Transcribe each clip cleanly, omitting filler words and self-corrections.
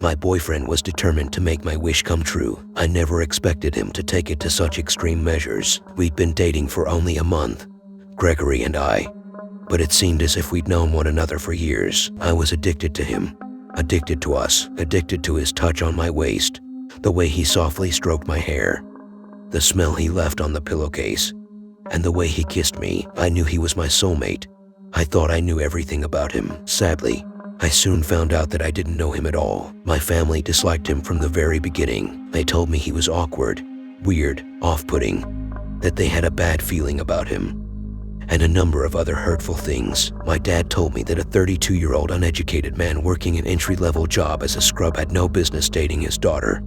My boyfriend was determined to make my wish come true. I never expected him to take it to such extreme measures. We'd been dating for only a month, Gregory and I, but it seemed as if we'd known one another for years. I was addicted to him, addicted to us, addicted to his touch on my waist, the way he softly stroked my hair, the smell he left on the pillowcase, and the way he kissed me. I knew he was my soulmate. I thought I knew everything about him. Sadly, I soon found out that I didn't know him at all. My family disliked him from the very beginning. They told me he was awkward, weird, off-putting, that they had a bad feeling about him, and a number of other hurtful things. My dad told me that a 32-year-old uneducated man working an entry-level job as a scrub had no business dating his daughter,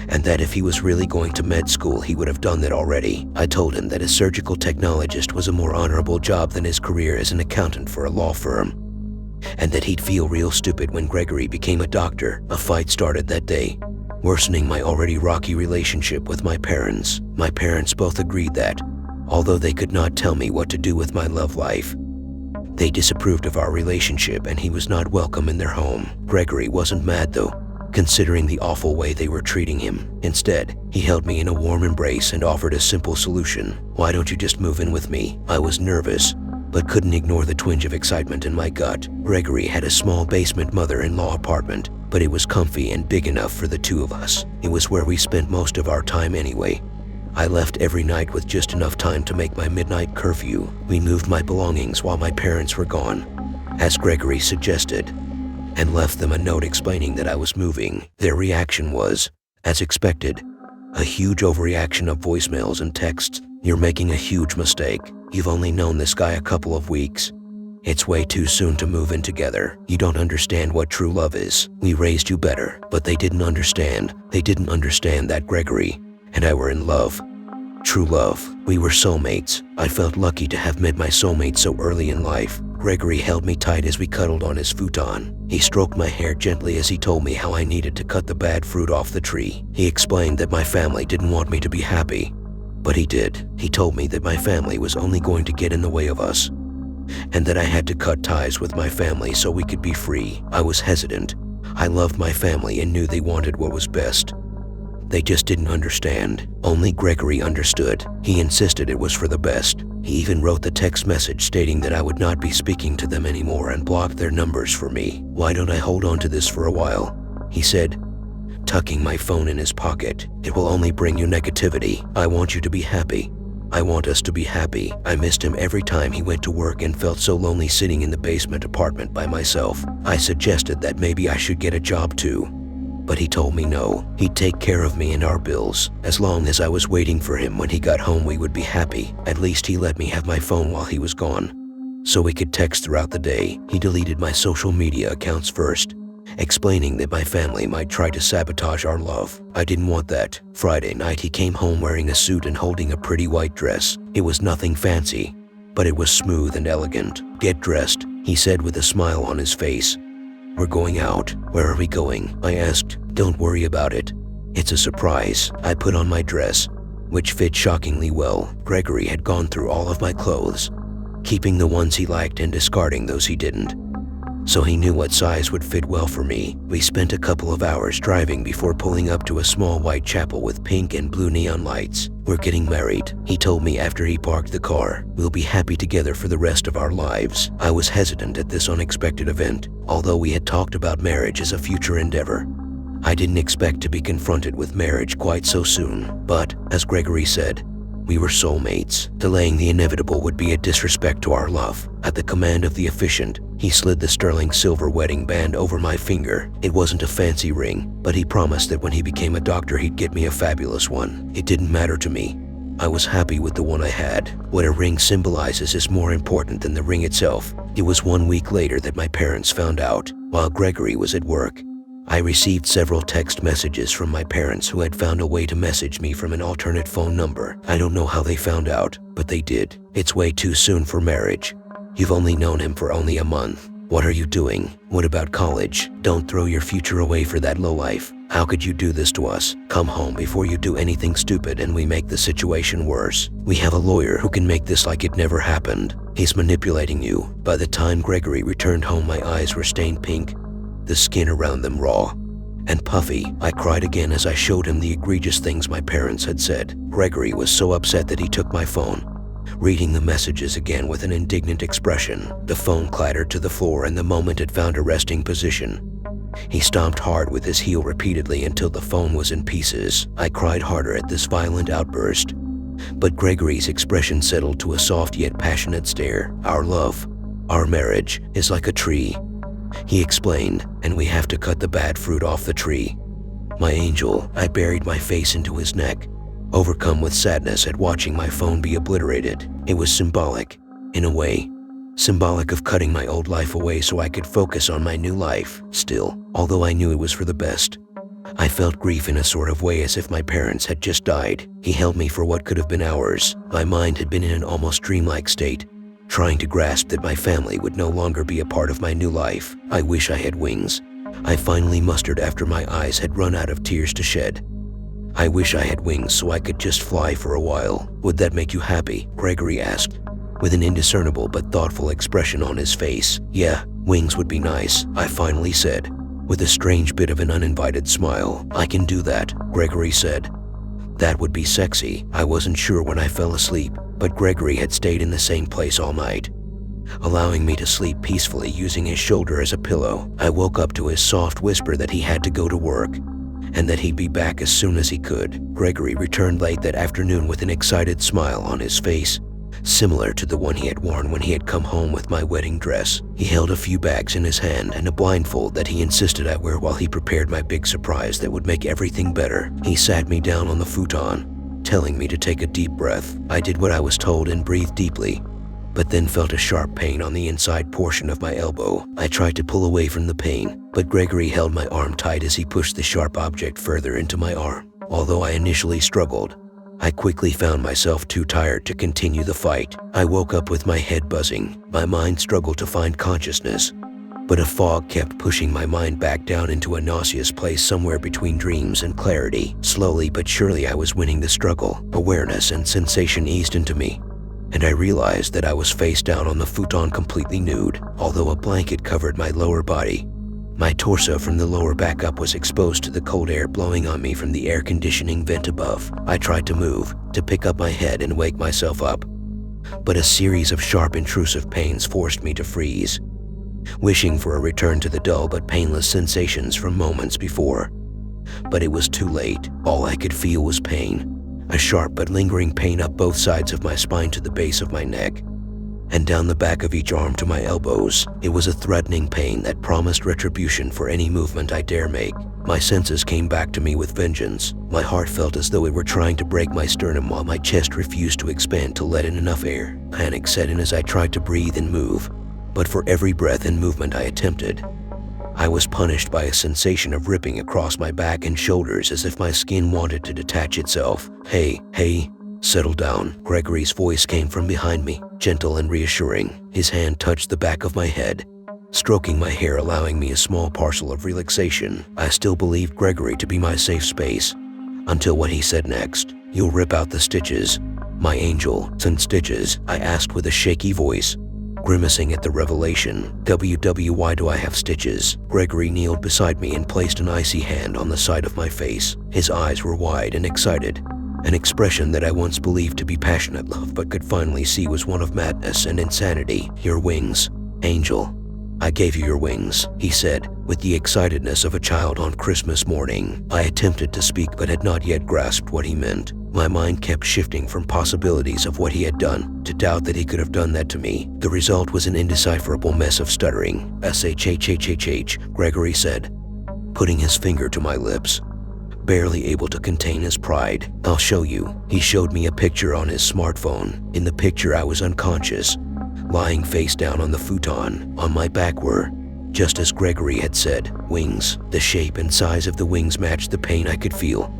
and that if he was really going to med school, he would have done that already. I told him that a surgical technologist was a more honorable job than his career as an accountant for a law firm, and that he'd feel real stupid when Gregory became a doctor. A fight started that day, worsening my already rocky relationship with my parents. My parents both agreed that, although they could not tell me what to do with my love life, they disapproved of our relationship and he was not welcome in their home. Gregory wasn't mad though, considering the awful way they were treating him. Instead, he held me in a warm embrace and offered a simple solution. "Why don't you just move in with me?" I was nervous, but couldn't ignore the twinge of excitement in my gut. Gregory had a small basement mother-in-law apartment, but it was comfy and big enough for the two of us. It was where we spent most of our time anyway. I left every night with just enough time to make my midnight curfew. We moved my belongings while my parents were gone, as Gregory suggested, and left them a note explaining that I was moving. Their reaction was, as expected, a huge overreaction of voicemails and texts. "You're making a huge mistake. You've only known this guy a couple of weeks. It's way too soon to move in together. You don't understand what true love is. We raised you better." But they didn't understand. They didn't understand that Gregory and I were in love. True love. We were soulmates. I felt lucky to have met my soulmate so early in life. Gregory held me tight as we cuddled on his futon. He stroked my hair gently as he told me how I needed to cut the bad fruit off the tree. He explained that my family didn't want me to be happy, but he did. He told me that my family was only going to get in the way of us, and that I had to cut ties with my family so we could be free. I was hesitant. I loved my family and knew they wanted what was best. They just didn't understand. Only Gregory understood. He insisted it was for the best. He even wrote the text message stating that I would not be speaking to them anymore and blocked their numbers for me. "Why don't I hold on to this for a while?" he said, tucking my phone in his pocket. "It will only bring you negativity. I want you to be happy. I want us to be happy." I missed him every time he went to work and felt so lonely sitting in the basement apartment by myself. I suggested that maybe I should get a job too, but he told me no. He'd take care of me and our bills. As long as I was waiting for him when he got home, we would be happy. At least he let me have my phone while he was gone, so we could text throughout the day. He deleted my social media accounts first, explaining that my family might try to sabotage our love. I didn't want that. Friday night he came home wearing a suit and holding a pretty white dress. It was nothing fancy, but it was smooth and elegant. "Get dressed," he said with a smile on his face. "We're going out." "Where are we going?" I asked. "Don't worry about it. It's a surprise." I put on my dress, which fit shockingly well. Gregory had gone through all of my clothes, keeping the ones he liked and discarding those he didn't, so he knew what size would fit well for me. We spent a couple of hours driving before pulling up to a small white chapel with pink and blue neon lights. "We're getting married," he told me after he parked the car. "We'll be happy together for the rest of our lives." I was hesitant at this unexpected event. Although we had talked about marriage as a future endeavor, I didn't expect to be confronted with marriage quite so soon. But, as Gregory said, we were soulmates. Delaying the inevitable would be a disrespect to our love. At the command of the officiant, he slid the sterling silver wedding band over my finger. It wasn't a fancy ring, but he promised that when he became a doctor he'd get me a fabulous one. It didn't matter to me. I was happy with the one I had. What a ring symbolizes is more important than the ring itself. It was 1 week later that my parents found out. While Gregory was at work, I received several text messages from my parents who had found a way to message me from an alternate phone number. I don't know how they found out, but they did. "It's way too soon for marriage. You've only known him for only a month. What are you doing? What about college? Don't throw your future away for that lowlife. How could you do this to us? Come home before you do anything stupid and we make the situation worse. We have a lawyer who can make this like it never happened. He's manipulating you." By the time Gregory returned home, my eyes were stained pink, the skin around them raw, and puffy. I cried again as I showed him the egregious things my parents had said. Gregory was so upset that he took my phone, reading the messages again with an indignant expression. The phone clattered to the floor, and the moment it found a resting position, he stomped hard with his heel repeatedly until the phone was in pieces. I cried harder at this violent outburst, but Gregory's expression settled to a soft yet passionate stare. Our love, our marriage, is like a tree, he explained, and we have to cut the bad fruit off the tree. My angel. I buried my face into his neck, overcome with sadness at watching my phone be obliterated. It was symbolic, in a way. Symbolic of cutting my old life away so I could focus on my new life. Still, although I knew it was for the best, I felt grief in a sort of way, as if my parents had just died. He held me for what could have been hours. My mind had been in an almost dreamlike state, trying to grasp that my family would no longer be a part of my new life. I wish I had wings, I finally mustered after my eyes had run out of tears to shed. I wish I had wings so I could just fly for a while. Would that make you happy? Gregory asked, with an indiscernible but thoughtful expression on his face. Yeah, wings would be nice, I finally said, with a strange bit of an uninvited smile. I can do that, Gregory said. That would be sexy. I wasn't sure when I fell asleep, but Gregory had stayed in the same place all night, allowing me to sleep peacefully using his shoulder as a pillow. I woke up to his soft whisper that he had to go to work, and that he'd be back as soon as he could. Gregory returned late that afternoon with an excited smile on his face, similar to the one he had worn when he had come home with my wedding dress. He held a few bags in his hand and a blindfold that he insisted I wear while he prepared my big surprise that would make everything better. He sat me down on the futon, telling me to take a deep breath. I did what I was told and breathed deeply, but then felt a sharp pain on the inside portion of my elbow. I tried to pull away from the pain, but Gregory held my arm tight as he pushed the sharp object further into my arm. Although I initially struggled, I quickly found myself too tired to continue the fight. I woke up with my head buzzing. My mind struggled to find consciousness, but a fog kept pushing my mind back down into a nauseous place somewhere between dreams and clarity. Slowly but surely I was winning the struggle. Awareness and sensation eased into me, and I realized that I was face down on the futon completely nude. Although a blanket covered my lower body, my torso from the lower back up was exposed to the cold air blowing on me from the air conditioning vent above. I tried to move, to pick up my head and wake myself up, but a series of sharp intrusive pains forced me to freeze, wishing for a return to the dull but painless sensations from moments before. But it was too late. All I could feel was pain, a sharp but lingering pain up both sides of my spine to the base of my neck, and down the back of each arm to my elbows. It was a threatening pain that promised retribution for any movement I dare make. My senses came back to me with vengeance. My heart felt as though it were trying to break my sternum while my chest refused to expand to let in enough air. Panic set in as I tried to breathe and move, but for every breath and movement I attempted, I was punished by a sensation of ripping across my back and shoulders as if my skin wanted to detach itself. Hey, settle down. Gregory's voice came from behind me, gentle and reassuring. His hand touched the back of my head, stroking my hair, allowing me a small parcel of relaxation. I still believed Gregory to be my safe space, until what he said next. You'll rip out the stitches, my angel. Some stitches? I asked with a shaky voice, grimacing at the revelation. Why do I have stitches? Gregory kneeled beside me and placed an icy hand on the side of my face. His eyes were wide and excited, an expression that I once believed to be passionate love but could finally see was one of madness and insanity. Your wings, angel. I gave you your wings, he said, with the excitedness of a child on Christmas morning. I attempted to speak but had not yet grasped what he meant. My mind kept shifting from possibilities of what he had done to doubt that he could have done that to me. The result was an indecipherable mess of stuttering. S-H-H-H-H-H, Gregory said, putting his finger to my lips, barely able to contain his pride. I'll show you. He showed me a picture on his smartphone. In the picture I was unconscious, lying face down on the futon. On my back were, just as Gregory had said, wings. The shape and size of the wings matched the pain I could feel,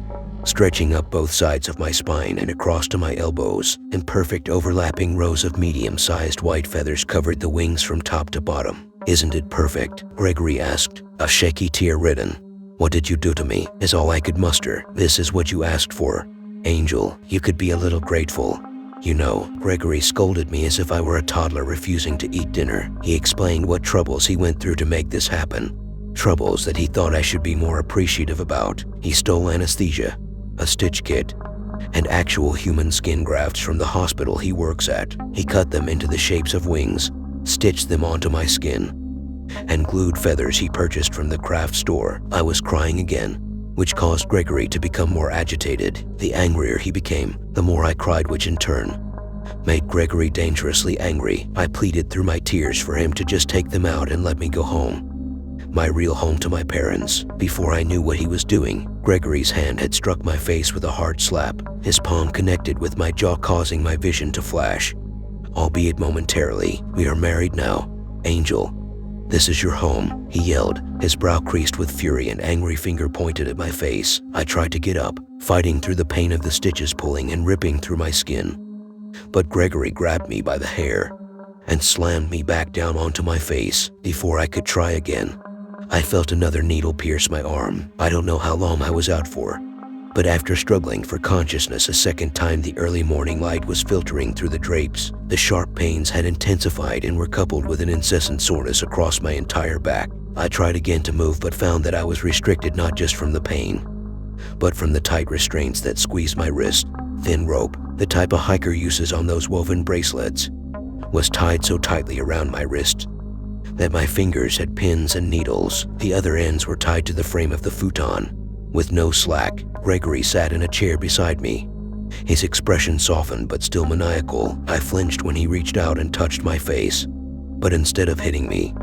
stretching up both sides of my spine and across to my elbows. Imperfect overlapping rows of medium-sized white feathers covered the wings from top to bottom. Isn't it perfect? Gregory asked, a shaky tear ridden. What did you do to me? Is all I could muster. This is what you asked for. Angel, you could be a little grateful. You know, Gregory scolded me as if I were a toddler refusing to eat dinner. He explained what troubles he went through to make this happen, troubles that he thought I should be more appreciative about. He stole anesthesia, a stitch kit, and actual human skin grafts from the hospital he works at. He cut them into the shapes of wings, stitched them onto my skin, and glued feathers he purchased from the craft store. I was crying again, which caused Gregory to become more agitated. The angrier he became, the more I cried, which in turn made Gregory dangerously angry. I pleaded through my tears for him to just take them out and let me go home. My real home, to my parents. Before I knew what he was doing, Gregory's hand had struck my face with a hard slap. His palm connected with my jaw, causing my vision to flash, albeit momentarily. "We are married now, Angel. This is your home," he yelled, his brow creased with fury, and angry finger pointed at my face. I tried to get up, fighting through the pain of the stitches pulling and ripping through my skin. But Gregory grabbed me by the hair and slammed me back down onto my face. Before I could try again, I felt another needle pierce my arm. I don't know how long I was out for, but after struggling for consciousness a second time, the early morning light was filtering through the drapes. The sharp pains had intensified and were coupled with an incessant soreness across my entire back. I tried again to move, but found that I was restricted not just from the pain, but from the tight restraints that squeezed my wrist. Thin rope, the type a hiker uses on those woven bracelets, was tied so tightly around my wrist that my fingers had pins and needles. The other ends were tied to the frame of the futon. With no slack, Gregory sat in a chair beside me. His expression softened but still maniacal. I flinched when he reached out and touched my face, but instead of hitting me,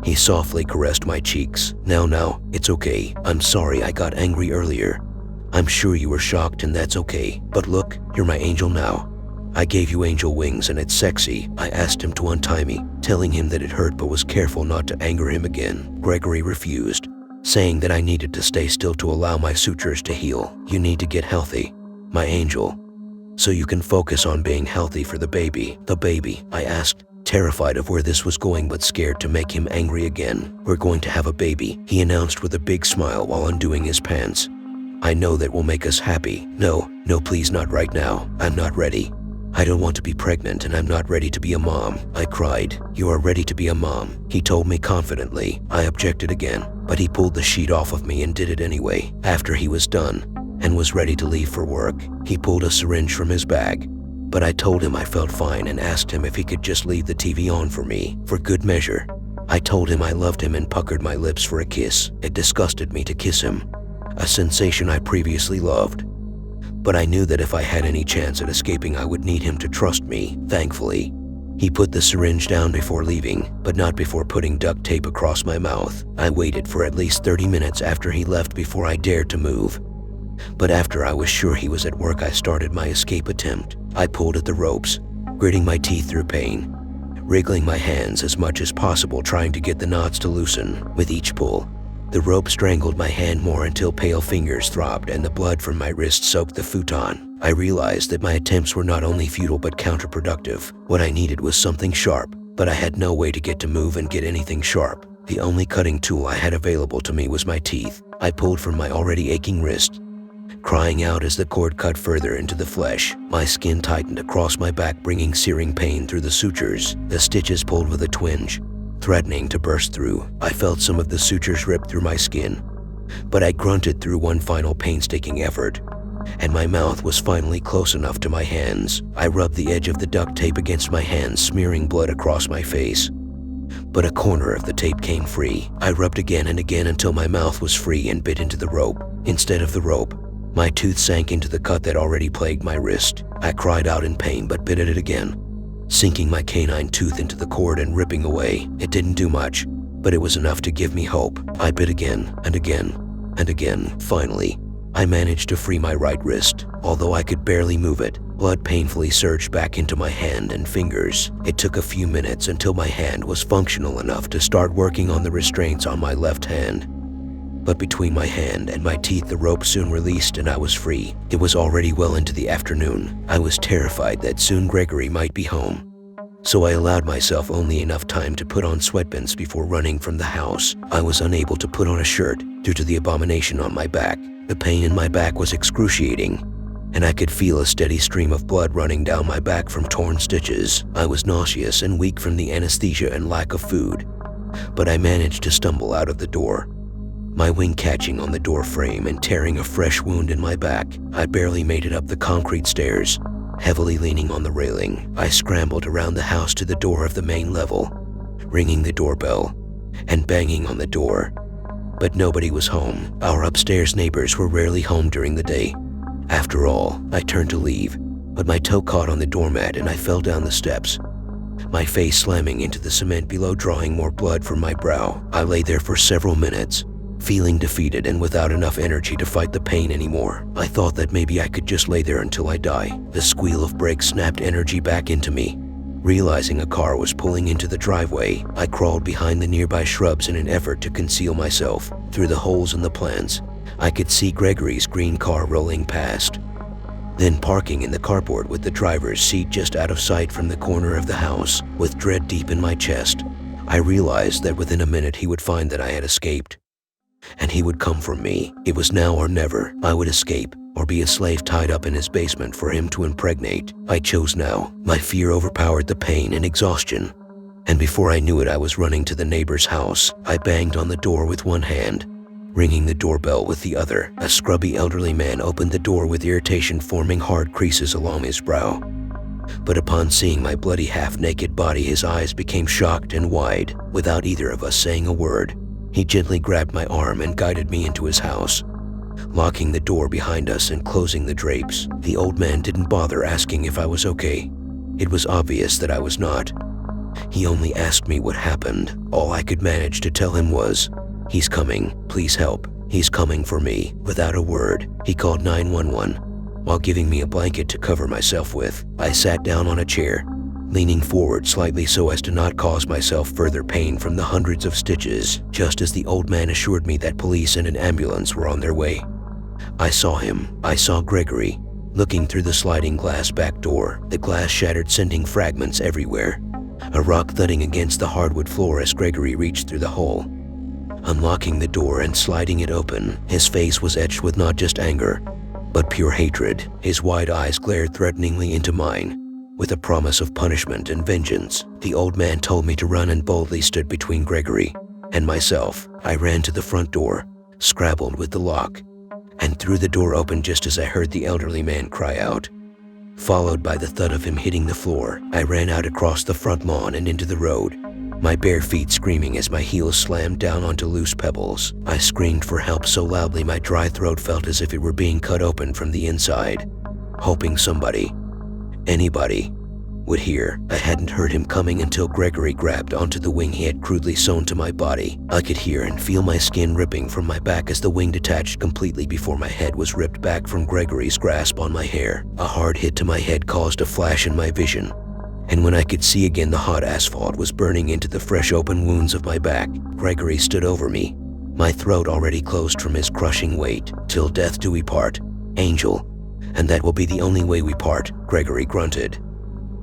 he softly caressed my cheeks. Now, it's okay. I'm sorry I got angry earlier. I'm sure you were shocked, and that's okay. But look, you're my angel now. I gave you angel wings and it's sexy." I asked him to untie me, telling him that it hurt, but was careful not to anger him again. Gregory refused, saying that I needed to stay still to allow my sutures to heal. "You need to get healthy, my angel, so you can focus on being healthy for the baby." "The baby?" I asked, terrified of where this was going but scared to make him angry again. "We're going to have a baby," he announced with a big smile while undoing his pants. "I know that will make us happy." No, please, not right now. I'm not ready. I don't want to be pregnant, and I'm not ready to be a mom," I cried. "You are ready to be a mom," he told me confidently. I objected again, but he pulled the sheet off of me and did it anyway. After he was done and was ready to leave for work, he pulled a syringe from his bag, but I told him I felt fine and asked him if he could just leave the TV on for me, for good measure. I told him I loved him and puckered my lips for a kiss. It disgusted me to kiss him, a sensation I previously loved. But I knew that if I had any chance at escaping, I would need him to trust me. Thankfully, he put the syringe down before leaving, but not before putting duct tape across my mouth. I waited for at least 30 minutes after he left before I dared to move. But after I was sure he was at work, I started my escape attempt. I pulled at the ropes, gritting my teeth through pain, wriggling my hands as much as possible, trying to get the knots to loosen. With each pull, the rope strangled my hand more until pale fingers throbbed and the blood from my wrist soaked the futon. I realized that my attempts were not only futile but counterproductive. What I needed was something sharp, but I had no way to get to move and get anything sharp. The only cutting tool I had available to me was my teeth. I pulled from my already aching wrist, crying out as the cord cut further into the flesh. My skin tightened across my back, bringing searing pain through the sutures. The stitches pulled with a twinge, threatening to burst through. I felt some of the sutures rip through my skin, but I grunted through one final painstaking effort, and my mouth was finally close enough to my hands. I rubbed the edge of the duct tape against my hands, smearing blood across my face, but a corner of the tape came free. I rubbed again and again until my mouth was free and bit into the rope. Instead of the rope, my tooth sank into the cut that already plagued my wrist. I cried out in pain but bit at it again, sinking my canine tooth into the cord and ripping away. It didn't do much, but it was enough to give me hope. I bit again and again and again. Finally, I managed to free my right wrist. Although I could barely move it, blood painfully surged back into my hand and fingers. It took a few minutes until my hand was functional enough to start working on the restraints on my left hand. But between my hand and my teeth, the rope soon released and I was free. It was already well into the afternoon. I was terrified that soon Gregory might be home, so I allowed myself only enough time to put on sweatpants before running from the house. I was unable to put on a shirt due to the abomination on my back. The pain in my back was excruciating, and I could feel a steady stream of blood running down my back from torn stitches. I was nauseous and weak from the anesthesia and lack of food, but I managed to stumble out of the door, my wing catching on the door frame and tearing a fresh wound in my back. I barely made it up the concrete stairs, heavily leaning on the railing. I scrambled around the house to the door of the main level, ringing the doorbell and banging on the door. But nobody was home. Our upstairs neighbors were rarely home during the day. After all, I turned to leave, but my toe caught on the doormat and I fell down the steps, my face slamming into the cement below, drawing more blood from my brow. I lay there for several minutes, feeling defeated and without enough energy to fight the pain anymore. I thought that maybe I could just lay there until I die. The squeal of brakes snapped energy back into me. Realizing a car was pulling into the driveway, I crawled behind the nearby shrubs in an effort to conceal myself. Through the holes in the plants, I could see Gregory's green car rolling past, then parking in the carport with the driver's seat just out of sight from the corner of the house. With dread deep in my chest, I realized that within a minute he would find that I had escaped, and he would come for me. It was now or never. I would escape, or be a slave tied up in his basement for him to impregnate. I chose now. My fear overpowered the pain and exhaustion, and before I knew it, I was running to the neighbor's house. I banged on the door with one hand, ringing the doorbell with the other. A scrubby elderly man opened the door with irritation forming hard creases along his brow. But upon seeing my bloody half-naked body, his eyes became shocked and wide. Without either of us saying a word, he gently grabbed my arm and guided me into his house, locking the door behind us and closing the drapes. The old man didn't bother asking if I was okay. It was obvious that I was not. He only asked me what happened. All I could manage to tell him was, "He's coming, please help. He's coming for me." Without a word, he called 911 while giving me a blanket to cover myself with. I sat down on a chair, leaning forward slightly so as to not cause myself further pain from the hundreds of stitches, just as the old man assured me that police and an ambulance were on their way. I saw him. I saw Gregory, looking through the sliding glass back door. The glass shattered, sending fragments everywhere, a rock thudding against the hardwood floor as Gregory reached through the hole, unlocking the door and sliding it open. His face was etched with not just anger, but pure hatred. His wide eyes glared threateningly into mine, with a promise of punishment and vengeance. The old man told me to run and boldly stood between Gregory and myself. I ran to the front door, scrabbled with the lock, and threw the door open just as I heard the elderly man cry out, followed by the thud of him hitting the floor. I ran out across the front lawn and into the road, my bare feet screaming as my heels slammed down onto loose pebbles. I screamed for help so loudly my dry throat felt as if it were being cut open from the inside, hoping somebody, anybody, would hear. I hadn't heard him coming until Gregory grabbed onto the wing he had crudely sewn to my body. I could hear and feel my skin ripping from my back as the wing detached completely before my head was ripped back from Gregory's grasp on my hair. A hard hit to my head caused a flash in my vision, and when I could see again, the hot asphalt was burning into the fresh open wounds of my back. Gregory stood over me, my throat already closed from his crushing weight. "Till death do we part, Angel, and that will be the only way we part," Gregory grunted,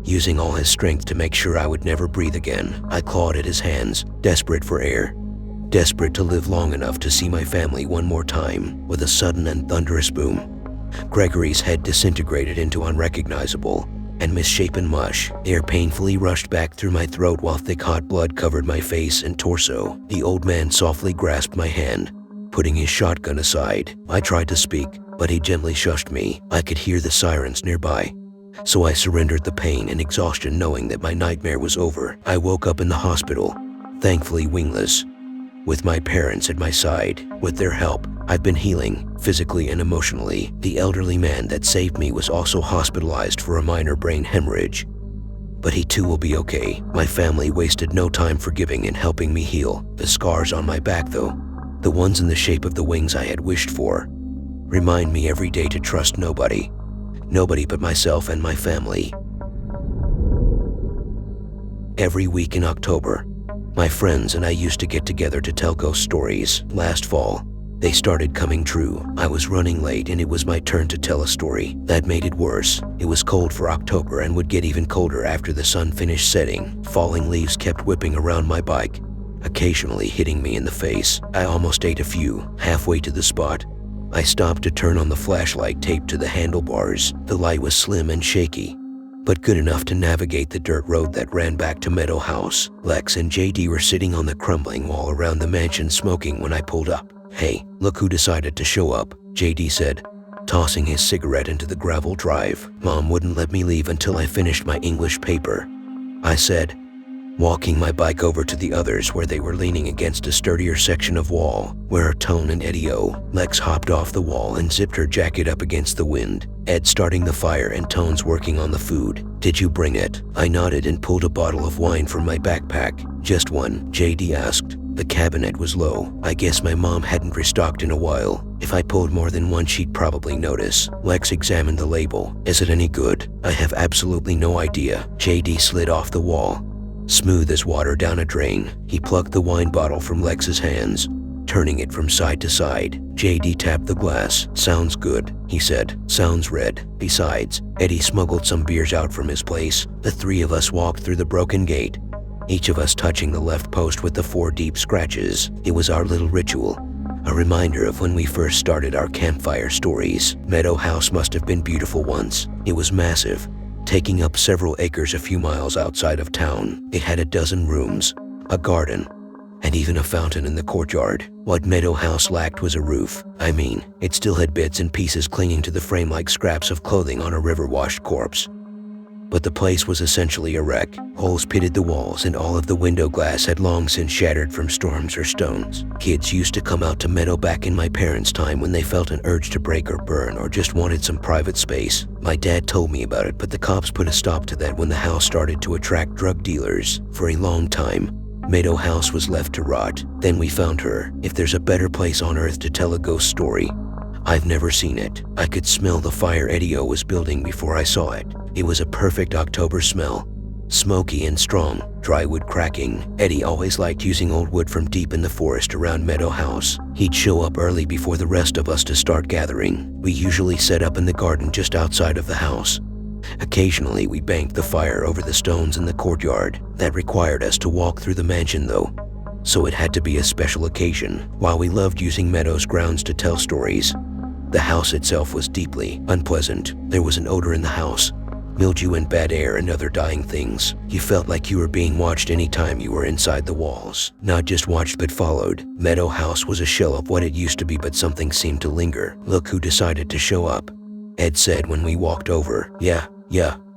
using all his strength to make sure I would never breathe again. I clawed at his hands, desperate for air, desperate to live long enough to see my family one more time. With a sudden and thunderous boom, Gregory's head disintegrated into unrecognizable and misshapen mush. Air painfully rushed back through my throat while thick hot blood covered my face and torso. The old man softly grasped my hand, putting his shotgun aside. I tried to speak, but he gently shushed me. I could hear the sirens nearby, so I surrendered the pain and exhaustion, knowing that my nightmare was over. I woke up in the hospital, thankfully wingless, with my parents at my side. With their help, I've been healing, physically and emotionally. The elderly man that saved me was also hospitalized for a minor brain hemorrhage, but he too will be okay. My family wasted no time forgiving and helping me heal. The scars on my back, though, the ones in the shape of the wings I had wished for, remind me every day to trust nobody but myself and my family. Every week in October, my friends and I used to get together to tell ghost stories. Last fall, they started coming true. I was running late and it was my turn to tell a story. That made it worse. It was cold for October and would get even colder after the sun finished setting. Falling leaves kept whipping around my bike, occasionally hitting me in the face. I almost ate a few. Halfway to the spot, I stopped to turn on the flashlight taped to the handlebars. The light was slim and shaky, but good enough to navigate the dirt road that ran back to Meadow House. Lex and JD were sitting on the crumbling wall around the mansion smoking when I pulled up. "Hey, look who decided to show up," JD said, tossing his cigarette into the gravel drive. "Mom wouldn't let me leave until I finished my English paper," I said, walking my bike over to the others where they were leaning against a sturdier section of wall, where Tone and Eddie O. Lex hopped off the wall and zipped her jacket up against the wind. Ed starting the fire and Tone's working on the food. "Did you bring it?" I nodded and pulled a bottle of wine from my backpack. "Just one?" JD asked. The cabinet was low. I guess my mom hadn't restocked in a while. If I pulled more than one, she'd probably notice. Lex examined the label. "Is it any good?" "I have absolutely no idea." JD slid off the wall, smooth as water down a drain. He plucked the wine bottle from Lex's hands, turning it from side to side. JD tapped the glass. "Sounds good," he said. "Sounds red. Besides, Eddie smuggled some beers out from his place." The three of us walked through the broken gate, each of us touching the left post with the 4 deep scratches. It was our little ritual, a reminder of when we first started our campfire stories. Meadow House must have been beautiful once. It was massive, taking up several acres a few miles outside of town. It had a dozen rooms, a garden, and even a fountain in the courtyard. What Meadow House lacked was a roof. I mean, it still had bits and pieces clinging to the frame like scraps of clothing on a river-washed corpse. But the place was essentially a wreck. Holes pitted the walls and all of the window glass had long since shattered from storms or stones. Kids used to come out to Meadow back in my parents' time when they felt an urge to break or burn or just wanted some private space. My dad told me about it, but the cops put a stop to that when the house started to attract drug dealers. For a long time, Meadow House was left to rot. Then we found her. If there's a better place on earth to tell a ghost story, I've never seen it. I could smell the fire Eddie O was building before I saw it. It was a perfect October smell, smoky and strong, dry wood cracking. Eddie always liked using old wood from deep in the forest around Meadow House. He'd show up early before the rest of us to start gathering. We usually set up in the garden just outside of the house. Occasionally, we banked the fire over the stones in the courtyard. That required us to walk through the mansion though, so it had to be a special occasion. While we loved using Meadow's grounds to tell stories, the house itself was deeply unpleasant. There was an odor in the house, mildew and bad air and other dying things. You felt like you were being watched any time you were inside the walls. Not just watched but followed. Meadow House was a shell of what it used to be, but something seemed to linger. "Look who decided to show up," Ed said when we walked over. Yeah,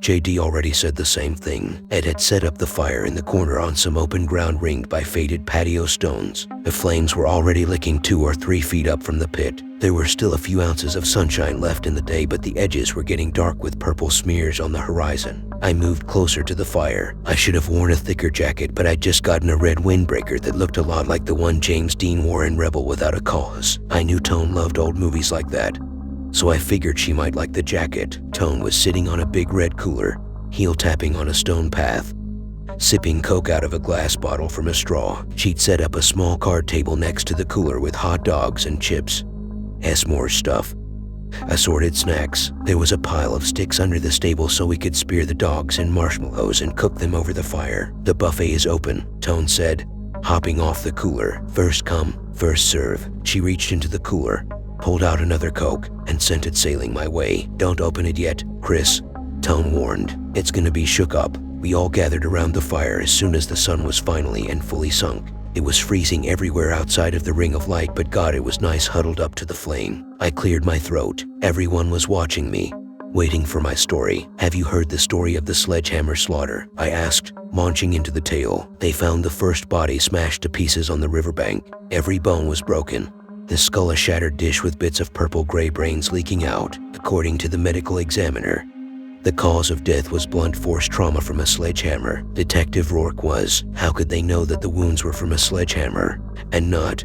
JD already said the same thing. Ed had set up the fire in the corner on some open ground ringed by faded patio stones. The flames were already licking 2 or 3 feet up from the pit. There were still a few ounces of sunshine left in the day, but the edges were getting dark with purple smears on the horizon. I moved closer to the fire. I should have worn a thicker jacket, but I'd just gotten a red windbreaker that looked a lot like the one James Dean wore in Rebel Without a Cause. I knew Tone loved old movies like that, so I figured she might like the jacket. Tone was sitting on a big red cooler, heel tapping on a stone path, sipping Coke out of a glass bottle from a straw. She'd set up a small card table next to the cooler with hot dogs and chips, s'mores stuff, assorted snacks. There was a pile of sticks under the stable so we could spear the dogs in marshmallows and cook them over the fire. "The buffet is open," Tone said, hopping off the cooler. "First come, first serve." She reached into the cooler, pulled out another Coke, and sent it sailing my way. "Don't open it yet, Chris," Tone warned. "It's gonna be shook up." We all gathered around the fire as soon as the sun was finally and fully sunk. It was freezing everywhere outside of the ring of light, but God, it was nice huddled up to the flame. I cleared my throat. Everyone was watching me, waiting for my story. "Have you heard the story of the sledgehammer slaughter?" I asked, launching into the tale. "They found the first body smashed to pieces on the riverbank. Every bone was broken. The skull a shattered dish with bits of purple-gray brains leaking out. According to the medical examiner, the cause of death was blunt force trauma from a sledgehammer." Detective Rourke was. How could they know that the wounds were from a sledgehammer and not,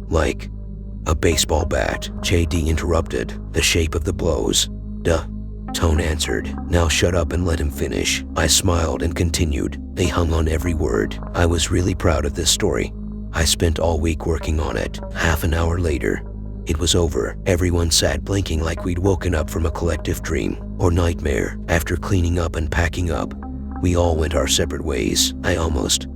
like, a baseball bat? JD interrupted. "The shape of the blows." "Duh," Tone answered. "Now shut up and let him finish." I smiled and continued. "They hung on every word." I was really proud of this story. I spent all week working on it. Half an hour later, it was over. Everyone sat blinking like we'd woken up from a collective dream or nightmare. After cleaning up and packing up, we all went our separate ways. I almost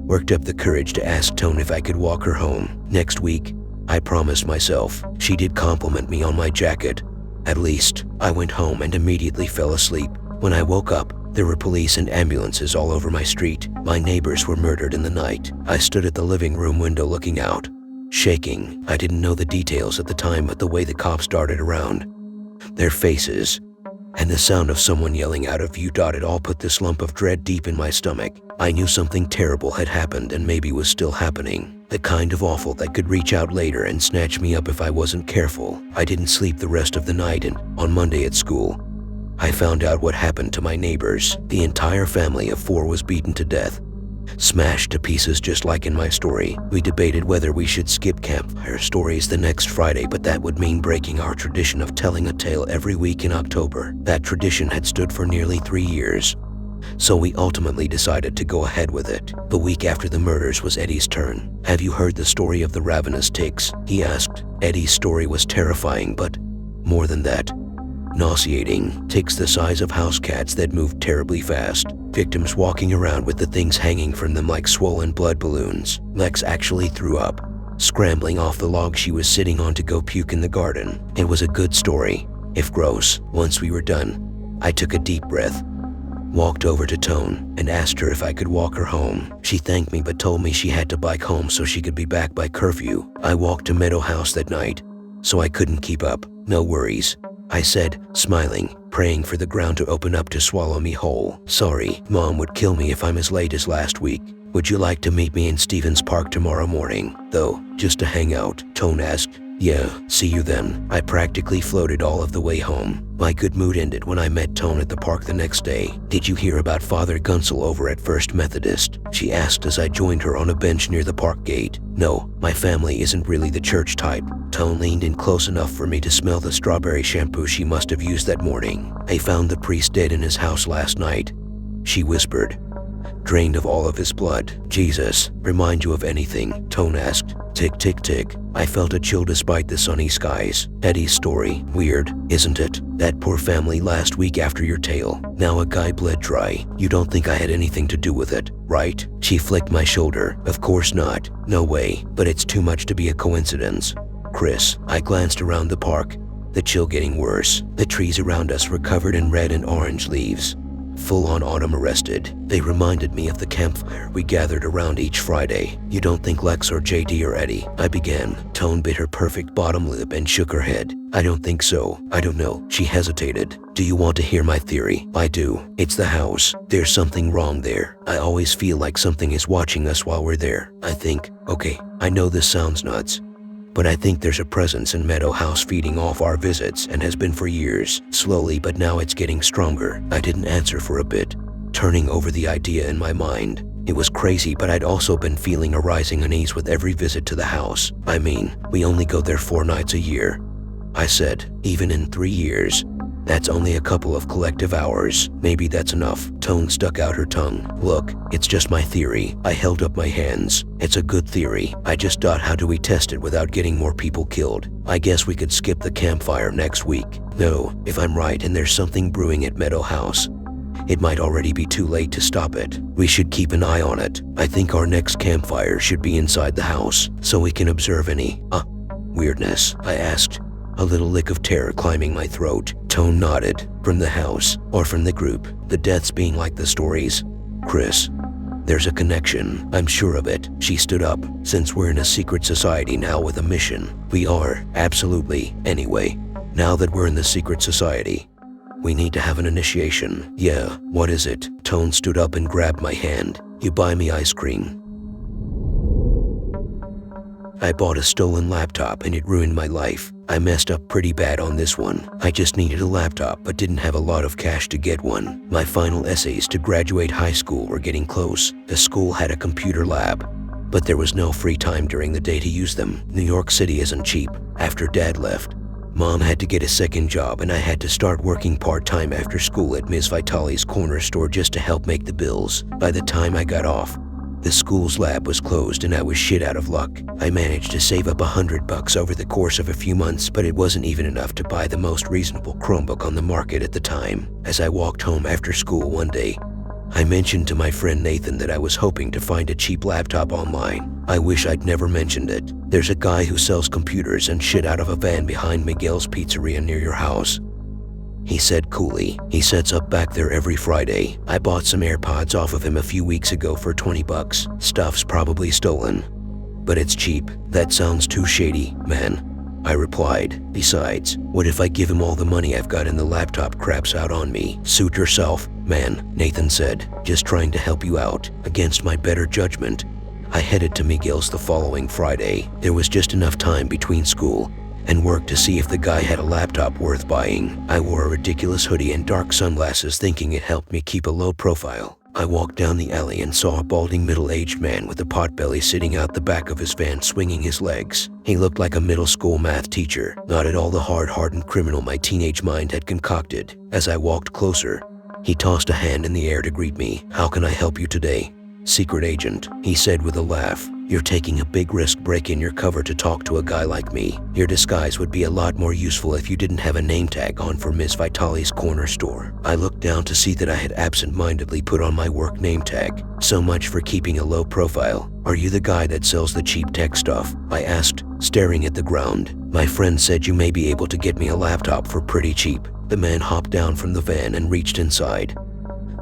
worked up the courage to ask Tone if I could walk her home. Next week, I promised myself. She did compliment me on my jacket. At least, I went home and immediately fell asleep. When I woke up, there were police and ambulances all over my street. My neighbors were murdered in the night. I stood at the living room window looking out, shaking. I didn't know the details at the time, but the way the cops darted around, their faces, and the sound of someone yelling out of "you," it all put this lump of dread deep in my stomach. I knew something terrible had happened and maybe was still happening. The kind of awful that could reach out later and snatch me up if I wasn't careful. I didn't sleep the rest of the night, and on Monday at school, I found out what happened to my neighbors. The entire family of 4 was beaten to death, smashed to pieces just like in my story. We debated whether we should skip campfire stories the next Friday, but that would mean breaking our tradition of telling a tale every week in October. That tradition had stood for nearly 3 years, so we ultimately decided to go ahead with it. The week after the murders was Eddie's turn. "Have you heard the story of the ravenous ticks?" he asked. Eddie's story was terrifying, but more than that, nauseating. Ticks the size of house cats that moved terribly fast. Victims walking around with the things hanging from them like swollen blood balloons. Lex actually threw up, scrambling off the log she was sitting on to go puke in the garden. It was a good story, if gross. Once we were done, I took a deep breath, walked over to Tone, and asked her if I could walk her home. She thanked me but told me she had to bike home so she could be back by curfew. I walked to Meadow House that night, so I couldn't keep up. "No worries," I said, smiling, praying for the ground to open up to swallow me whole. "Sorry, Mom would kill me if I'm as late as last week. Would you like to meet me in Stevens Park tomorrow morning, though, just to hang out?" Tone asked. "Yeah, see you then." I practically floated all of the way home. My good mood ended when I met Tone at the park the next day. "Did you hear about Father Gunsel over at First Methodist?" she asked as I joined her on a bench near the park gate. "No, my family isn't really the church type." Tone leaned in close enough for me to smell the strawberry shampoo she must have used that morning. "They found the priest dead in his house last night," she whispered, "drained of all of his blood." "Jesus, remind you of anything?" Tone asked. Tick, tick, tick. I felt a chill despite the sunny skies. Eddie's story. Weird, isn't it? That poor family last week after your tale. Now a guy bled dry. You don't think I had anything to do with it, right? She flicked my shoulder. Of course not. No way. But it's too much to be a coincidence. Chris. I glanced around the park, the chill getting worse. The trees around us were covered in red and orange leaves. Full-on autumn arrested. They reminded me of the campfire we gathered around each Friday. "You don't think Lex or JD or Eddie?" I began. Tone bit her perfect bottom lip and shook her head. "I don't think so. I don't know." She hesitated. "Do you want to hear my theory?" "I do. It's the house. There's something wrong there. I always feel like something is watching us while we're there. I think, okay, I know this sounds nuts, but I think there's a presence in Meadow House feeding off our visits and has been for years. Slowly, but now it's getting stronger." I didn't answer for a bit, turning over the idea in my mind. It was crazy, but I'd also been feeling a rising unease with every visit to the house. "I mean, we only go there 4 nights a year," I said. "Even in 3 years, that's only a couple of collective hours. Maybe that's enough." Tone stuck out her tongue. "Look, it's just my theory." I held up my hands. "It's a good theory. I just thought, how do we test it without getting more people killed? I guess we could skip the campfire next week. Though, if I'm right and there's something brewing at Meadow House, it might already be too late to stop it. We should keep an eye on it. I think our next campfire should be inside the house, so we can observe any, weirdness," I asked, a little lick of terror climbing my throat. Tone nodded. "From the house, or from the group, the deaths being like the stories. Chris, there's a connection. I'm sure of it." She stood up. "Since we're in a secret society now with a mission." "We are, absolutely. Anyway, now that we're in the secret society, we need to have an initiation." "Yeah, what is it?" Tone stood up and grabbed my hand. "You buy me ice cream." I bought a stolen laptop and it ruined my life. I messed up pretty bad on this one. I just needed a laptop but didn't have a lot of cash to get one. My final essays to graduate high school were getting close. The school had a computer lab, but there was no free time during the day to use them. New York City isn't cheap. After Dad left, Mom had to get a second job and I had to start working part-time after school at Ms. Vitale's corner store just to help make the bills. By the time I got off, the school's lab was closed and I was shit out of luck. I managed to save up $100 over the course of a few months, but it wasn't even enough to buy the most reasonable Chromebook on the market at the time. As I walked home after school one day, I mentioned to my friend Nathan that I was hoping to find a cheap laptop online. I wish I'd never mentioned it. "There's a guy who sells computers and shit out of a van behind Miguel's Pizzeria near your house. he said coolly. He sets up back there every Friday. I bought some AirPods off of him a few weeks ago for 20 bucks. Stuff's probably stolen, but it's cheap. That sounds too shady, man, I replied. Besides, what if I give him all the money I've got and the laptop craps out on me? Suit yourself, man, Nathan said, just trying to help you out. Against my better judgment, I headed to Miguel's the following Friday. There was just enough time between school and work to see if the guy had a laptop worth buying. I wore a ridiculous hoodie and dark sunglasses, thinking it helped me keep a low profile. I walked down the alley and saw a balding middle-aged man with a potbelly sitting out the back of his van swinging his legs. He looked like a middle school math teacher, not at all the hard-hardened criminal my teenage mind had concocted. As I walked closer, he tossed a hand in the air to greet me. "How can I help you today, secret agent?" he said with a laugh. "You're taking a big risk breaking your cover to talk to a guy like me. Your disguise would be a lot more useful if you didn't have a name tag on for Miss Vitali's corner store." I looked down to see that I had absent-mindedly put on my work name tag. So much for keeping a low profile. "Are you the guy that sells the cheap tech stuff?" I asked, staring at the ground. "My friend said you may be able to get me a laptop for pretty cheap." The man hopped down from the van and reached inside,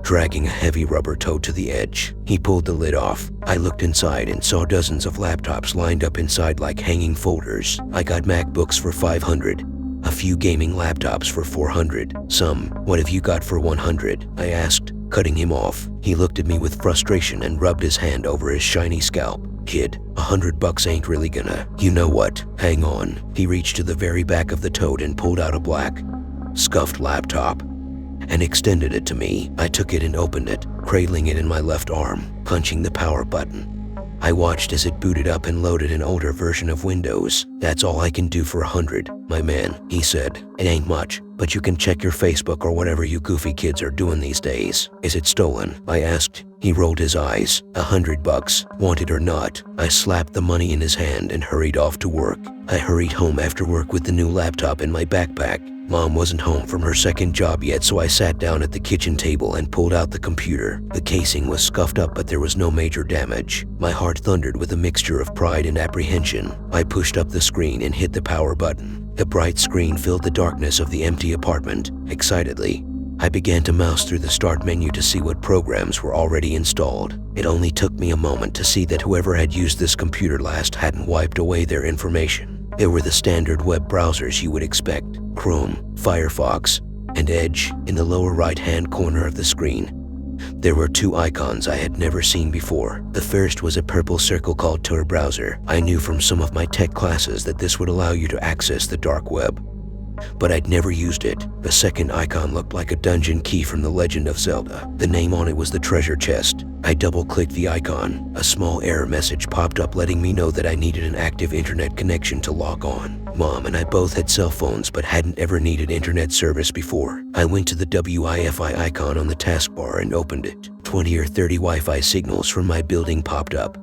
dragging a heavy rubber tote to the edge. He pulled the lid off. I looked inside and saw dozens of laptops lined up inside like hanging folders. I got MacBooks for $500, a few gaming laptops for $400, some. "What have you got for $100? I asked, cutting him off. He looked at me with frustration and rubbed his hand over his shiny scalp. "Kid, $100 ain't really gonna. You know what? Hang on." He reached to the very back of the tote and pulled out a black, scuffed laptop and extended it to me. I took it and opened it, cradling it in my left arm, punching the power button. I watched as it booted up and loaded an older version of Windows. "That's all I can do for $100, my man," he said. "It ain't much, but you can check your Facebook or whatever you goofy kids are doing these days." "Is it stolen?" I asked. He rolled his eyes. $100, want it or not." I slapped the money in his hand and hurried off to work. I hurried home after work with the new laptop in my backpack. Mom wasn't home from her second job yet, so I sat down at the kitchen table and pulled out the computer. The casing was scuffed up, but there was no major damage. My heart thundered with a mixture of pride and apprehension. I pushed up the screen and hit the power button. The bright screen filled the darkness of the empty apartment. Excitedly, I began to mouse through the start menu to see what programs were already installed. It only took me a moment to see that whoever had used this computer last hadn't wiped away their information. There were the standard web browsers you would expect: Chrome, Firefox, and Edge. In the lower right-hand corner of the screen, there were two icons I had never seen before. The first was a purple circle called Tor Browser. I knew from some of my tech classes that this would allow you to access the dark web, but I'd never used it. The second icon looked like a dungeon key from The Legend of Zelda. The name on it was the treasure chest. I double-clicked the icon. A small error message popped up letting me know that I needed an active internet connection to log on. Mom and I both had cell phones but hadn't ever needed internet service before. I went to the Wi-Fi icon on the taskbar and opened it. 20 or 30 Wi-Fi signals from my building popped up,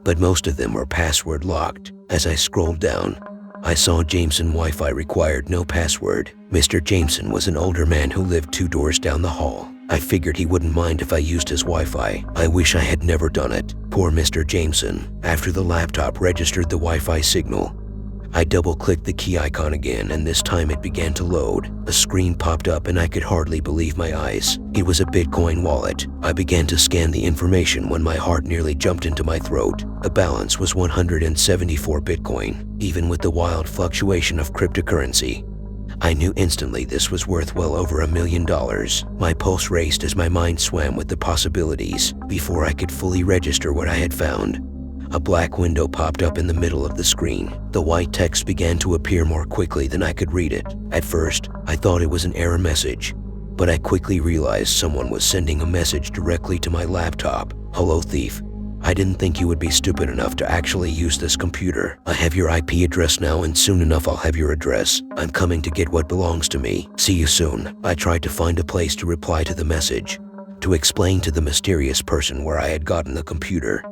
but most of them were password locked. As I scrolled down, I saw Jameson Wi-Fi required no password. Mr. Jameson was an older man who lived 2 doors down the hall. I figured he wouldn't mind if I used his Wi-Fi. I wish I had never done it. Poor Mr. Jameson. After the laptop registered the Wi-Fi signal, I double-clicked the key icon again, and this time it began to load. A screen popped up and I could hardly believe my eyes. It was a Bitcoin wallet. I began to scan the information when my heart nearly jumped into my throat. The balance was 174 Bitcoin. Even with the wild fluctuation of cryptocurrency, I knew instantly this was worth well over $1 million. My pulse raced as my mind swam with the possibilities. Before I could fully register what I had found, a black window popped up in the middle of the screen. The white text began to appear more quickly than I could read it. At first, I thought it was an error message, but I quickly realized someone was sending a message directly to my laptop. "Hello, thief. I didn't think you would be stupid enough to actually use this computer. I have your IP address now, and soon enough I'll have your address. I'm coming to get what belongs to me. See you soon." I tried to find a place to reply to the message, to explain to the mysterious person where I had gotten the computer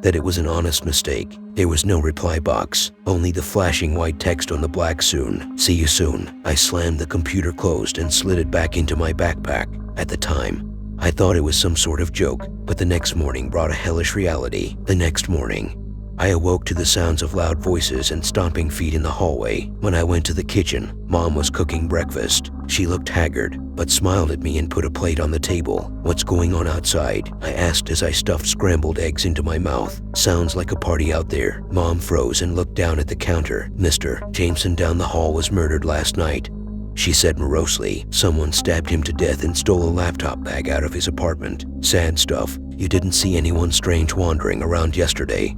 that it was an honest mistake. There was no reply box, only the flashing white text on the black "soon." "See you soon." I slammed the computer closed and slid it back into my backpack. At the time, I thought it was some sort of joke, but the next morning brought a hellish reality. The next morning, I awoke to the sounds of loud voices and stomping feet in the hallway. When I went to the kitchen, Mom was cooking breakfast. She looked haggard, but smiled at me and put a plate on the table. "What's going on outside?" I asked as I stuffed scrambled eggs into my mouth. "Sounds like a party out there." Mom froze and looked down at the counter. "Mr. Jameson down the hall was murdered last night," she said morosely. "Someone stabbed him to death and stole a laptop bag out of his apartment. Sad stuff. You didn't see anyone strange wandering around yesterday,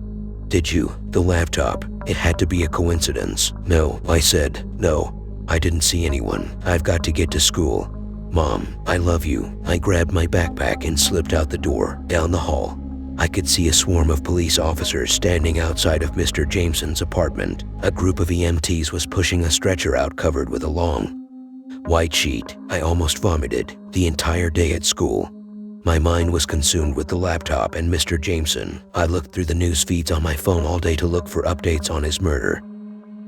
did you?" "The laptop. It had to be a coincidence." "No," I said. "No, I didn't see anyone. I've got to get to school." "Mom, I love you." I grabbed my backpack and slipped out the door. Down the hall, I could see a swarm of police officers standing outside of Mr. Jameson's apartment. A group of EMTs was pushing a stretcher out covered with a long, white sheet. I almost vomited. The entire day at school, my mind was consumed with the laptop and Mr. Jameson. I looked through the news feeds on my phone all day to look for updates on his murder,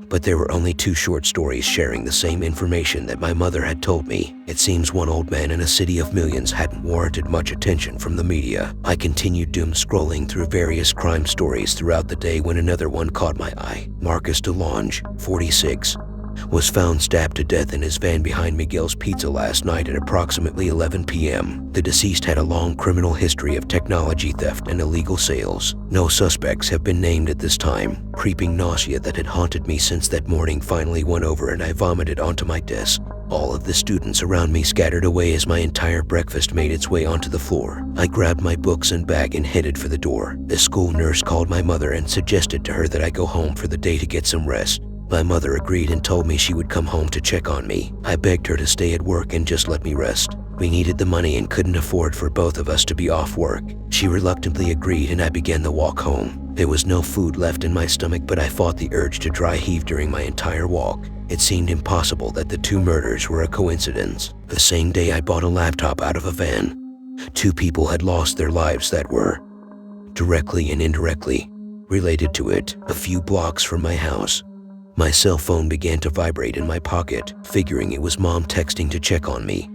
but there were only 2 short stories sharing the same information that my mother had told me. It seems one old man in a city of millions hadn't warranted much attention from the media. I continued doom scrolling through various crime stories throughout the day when another one caught my eye. Marcus DeLonge, 46, was found stabbed to death in his van behind Miguel's Pizza last night at approximately 11 p.m. The deceased had a long criminal history of technology theft and illegal sales. No suspects have been named at this time. Creeping nausea that had haunted me since that morning finally went over and I vomited onto my desk. All of the students around me scattered away as my entire breakfast made its way onto the floor. I grabbed my books and bag and headed for the door. The school nurse called my mother and suggested to her that I go home for the day to get some rest. My mother agreed and told me she would come home to check on me. I begged her to stay at work and just let me rest. We needed the money and couldn't afford for both of us to be off work. She reluctantly agreed and I began the walk home. There was no food left in my stomach, but I fought the urge to dry heave during my entire walk. It seemed impossible that the 2 murders were a coincidence. The same day I bought a laptop out of a van, 2 people had lost their lives that were, directly and indirectly, related to it. A few blocks from my house, my cell phone began to vibrate in my pocket. Figuring it was Mom texting to check on me,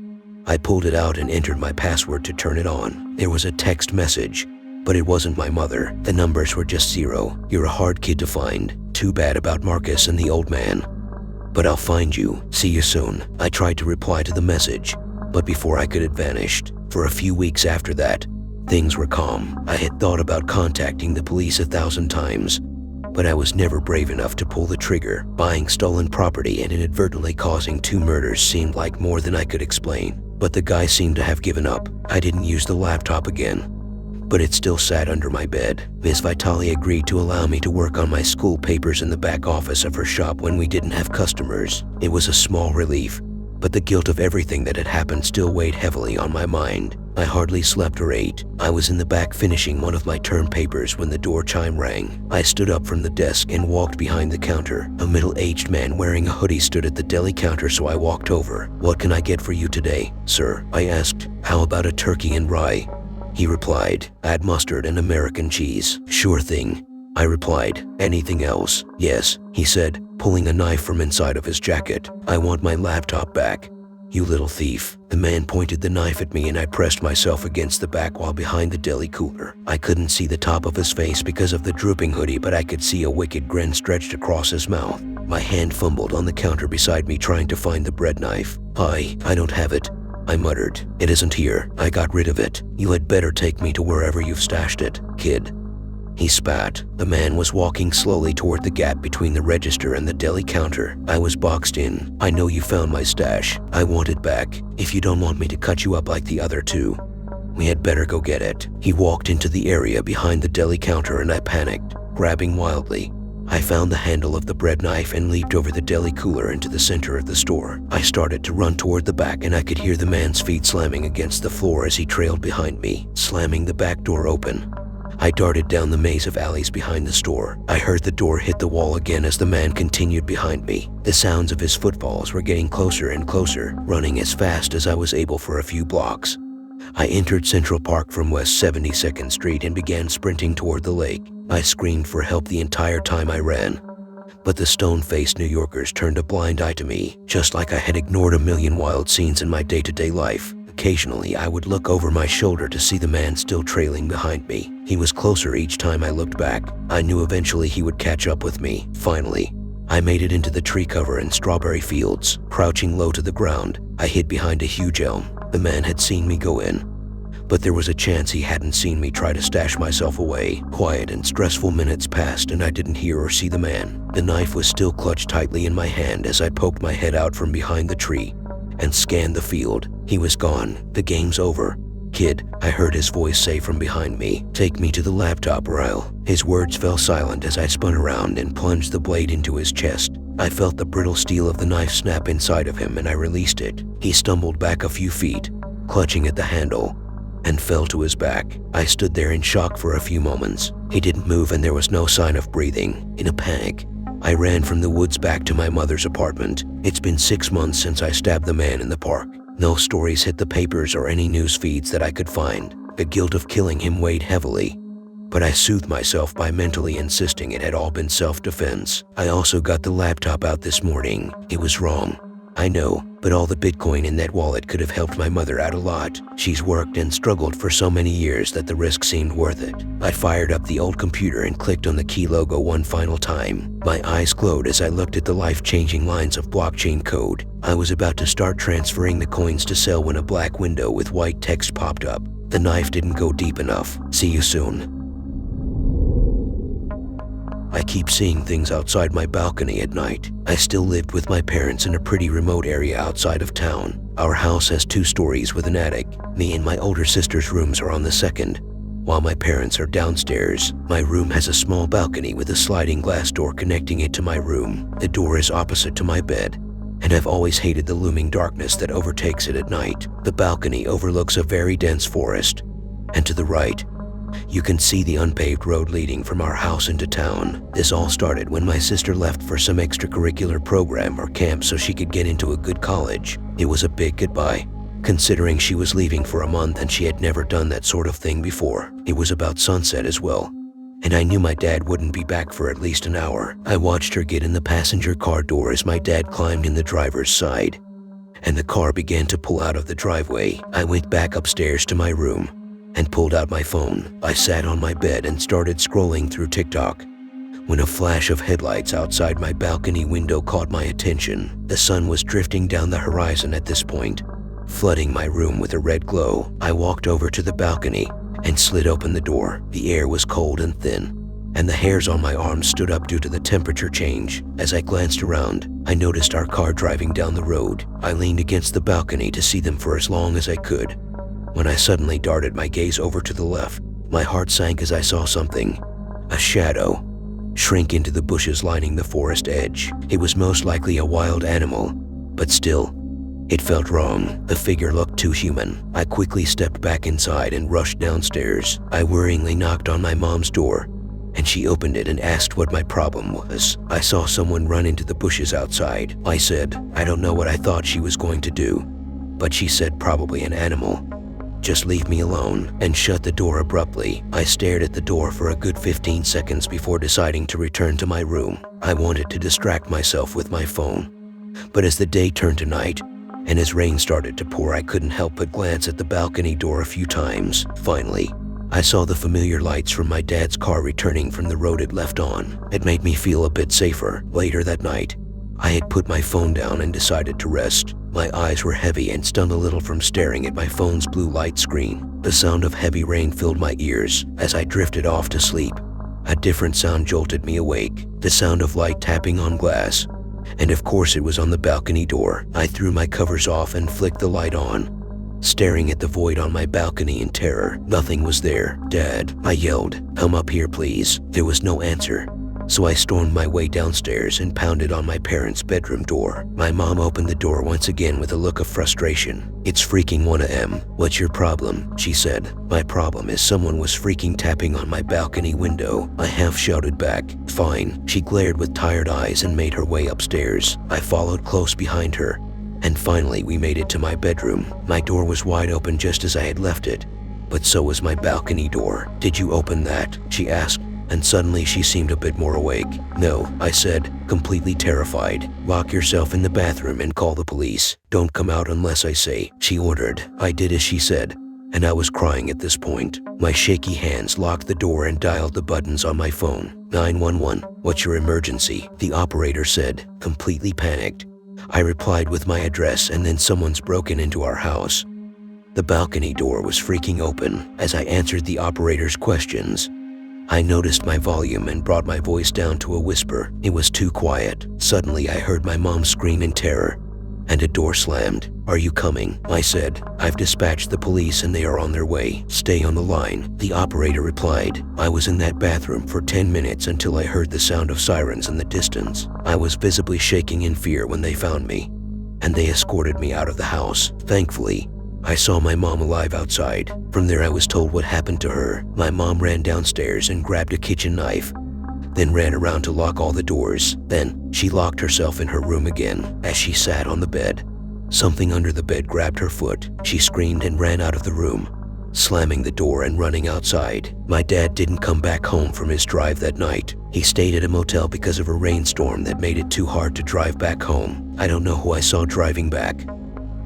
I pulled it out and entered my password to turn it on. There was a text message, but it wasn't my mother. The numbers were just 0. "You're a hard kid to find. Too bad about Marcus and the old man. But I'll find you. See you soon." I tried to reply to the message, but before I could it vanished. For a few weeks after that, things were calm. I had thought about contacting the police 1,000 times, but I was never brave enough to pull the trigger. Buying stolen property and inadvertently causing 2 murders seemed like more than I could explain. But the guy seemed to have given up. I didn't use the laptop again, but it still sat under my bed. Miss Vitale agreed to allow me to work on my school papers in the back office of her shop when we didn't have customers. It was a small relief, but the guilt of everything that had happened still weighed heavily on my mind. I hardly slept or ate. I was in the back finishing one of my term papers when the door chime rang. I stood up from the desk and walked behind the counter. A middle-aged man wearing a hoodie stood at the deli counter, so I walked over. "What can I get for you today, sir?" I asked. "How about a turkey and rye?" he replied. "Add mustard and American cheese." "Sure thing," I replied. "Anything else?" "Yes," he said, pulling a knife from inside of his jacket. "I want my laptop back, you little thief." The man pointed the knife at me and I pressed myself against the back wall behind the deli cooler. I couldn't see the top of his face because of the drooping hoodie, but I could see a wicked grin stretched across his mouth. My hand fumbled on the counter beside me trying to find the bread knife. I don't have it," I muttered. "It isn't here. I got rid of it. You had better take me to wherever you've stashed it, kid." He spat. The man was walking slowly toward the gap between the register and the deli counter. I was boxed in. "I know you found my stash. I want it back. If you don't want me to cut you up like the other 2, we had better go get it." He walked into the area behind the deli counter and I panicked, grabbing wildly. I found the handle of the bread knife and leaped over the deli cooler into the center of the store. I started to run toward the back and I could hear the man's feet slamming against the floor as he trailed behind me, slamming the back door open. I darted down the maze of alleys behind the store. I heard the door hit the wall again as the man continued behind me. The sounds of his footfalls were getting closer and closer, running as fast as I was able for a few blocks. I entered Central Park from West 72nd Street and began sprinting toward the lake. I screamed for help the entire time I ran, but the stone-faced New Yorkers turned a blind eye to me, just like I had ignored a million wild scenes in my day-to-day life. Occasionally, I would look over my shoulder to see the man still trailing behind me. He was closer each time I looked back. I knew eventually he would catch up with me. Finally, I made it into the tree cover in strawberry fields. Crouching low to the ground, I hid behind a huge elm. The man had seen me go in, but there was a chance he hadn't seen me try to stash myself away. Quiet and stressful minutes passed and I didn't hear or see the man. The knife was still clutched tightly in my hand as I poked my head out from behind the tree and scanned the field. He was gone. The game's over. "Kid," I heard his voice say from behind me. "Take me to the laptop rail." His words fell silent as I spun around and plunged the blade into his chest. I felt the brittle steel of the knife snap inside of him and I released it. He stumbled back a few feet, clutching at the handle, and fell to his back. I stood there in shock for a few moments. He didn't move and there was no sign of breathing. In a panic, I ran from the woods back to my mother's apartment. It's been 6 months since I stabbed the man in the park. No stories hit the papers or any news feeds that I could find. The guilt of killing him weighed heavily, but I soothed myself by mentally insisting it had all been self-defense. I also got the laptop out this morning. It was wrong, I know, but all the Bitcoin in that wallet could have helped my mother out a lot. She's worked and struggled for so many years that the risk seemed worth it. I fired up the old computer and clicked on the key logo one final time. My eyes glowed as I looked at the life-changing lines of blockchain code. I was about to start transferring the coins to sell when a black window with white text popped up. The knife didn't go deep enough. See you soon. I keep seeing things outside my balcony at night. I still lived with my parents in a pretty remote area outside of town. Our house has 2 stories with an attic. Me and my older sister's rooms are on the second, while my parents are downstairs. My room has a small balcony with a sliding glass door connecting it to my room. The door is opposite to my bed, and I've always hated the looming darkness that overtakes it at night. The balcony overlooks a very dense forest, and to the right, you can see the unpaved road leading from our house into town. This all started when my sister left for some extracurricular program or camp so she could get into a good college. It was a big goodbye, considering she was leaving for a month and she had never done that sort of thing before. It was about sunset as well, and I knew my dad wouldn't be back for at least an hour. I watched her get in the passenger car door as my dad climbed in the driver's side, and the car began to pull out of the driveway. I went back upstairs to my room and pulled out my phone. I sat on my bed and started scrolling through TikTok when a flash of headlights outside my balcony window caught my attention. The sun was drifting down the horizon at this point, flooding my room with a red glow. I walked over to the balcony and slid open the door. The air was cold and thin, and the hairs on my arms stood up due to the temperature change. As I glanced around, I noticed our car driving down the road. I leaned against the balcony to see them for as long as I could, when I suddenly darted my gaze over to the left. My heart sank as I saw something, a shadow, shrink into the bushes lining the forest edge. It was most likely a wild animal, but still, it felt wrong. The figure looked too human. I quickly stepped back inside and rushed downstairs. I worryingly knocked on my mom's door, and she opened it and asked what my problem was. I saw someone run into the bushes outside. I said, I don't know what I thought she was going to do, but she said probably an animal. Just leave me alone, and shut the door abruptly. I stared at the door for a good 15 seconds before deciding to return to my room. I wanted to distract myself with my phone, but as the day turned to night, and as rain started to pour, I couldn't help but glance at the balcony door a few times. Finally, I saw the familiar lights from my dad's car returning from the road it left on. It made me feel a bit safer. Later that night, I had put my phone down and decided to rest. My eyes were heavy and stung a little from staring at my phone's blue light screen. The sound of heavy rain filled my ears. As I drifted off to sleep, a different sound jolted me awake, the sound of light tapping on glass. And of course it was on the balcony door. I threw my covers off and flicked the light on, staring at the void on my balcony in terror. Nothing was there. Dad, I yelled, come up here please. There was no answer, so I stormed my way downstairs and pounded on my parents' bedroom door. My mom opened the door once again with a look of frustration. It's freaking 1 a.m. What's your problem? She said. My problem is someone was freaking tapping on my balcony window. I half shouted back. Fine. She glared with tired eyes and made her way upstairs. I followed close behind her, and finally we made it to my bedroom. My door was wide open just as I had left it, but so was my balcony door. Did you open that? She asked. and suddenly she seemed a bit more awake. "No," I said, completely terrified. "Lock yourself in the bathroom and call the police. Don't come out unless I say," she ordered. I did as she said, and I was crying at this point. My shaky hands locked the door and dialed the buttons on my phone. 911, "What's your emergency?" the operator said, completely panicked. I replied with my address, and then "Someone's broken into our house." The balcony door was freaking open as I answered the operator's questions. I noticed my volume and brought my voice down to a whisper. It was too quiet. Suddenly I heard my mom scream in terror, and a door slammed. "Are you coming?" I said. "I've dispatched the police and they are on their way. Stay on the line," the operator replied. I was in that bathroom for 10 minutes until I heard the sound of sirens in the distance. I was visibly shaking in fear when they found me, and they escorted me out of the house. Thankfully, I saw my mom alive outside. From there I was told what happened to her. My mom ran downstairs and grabbed a kitchen knife, then ran around to lock all the doors. Then, she locked herself in her room again. As she sat on the bed, something under the bed grabbed her foot. She screamed and ran out of the room, slamming the door and running outside. My dad didn't come back home from his drive that night. He stayed at a motel because of a rainstorm that made it too hard to drive back home. I don't know who I saw driving back,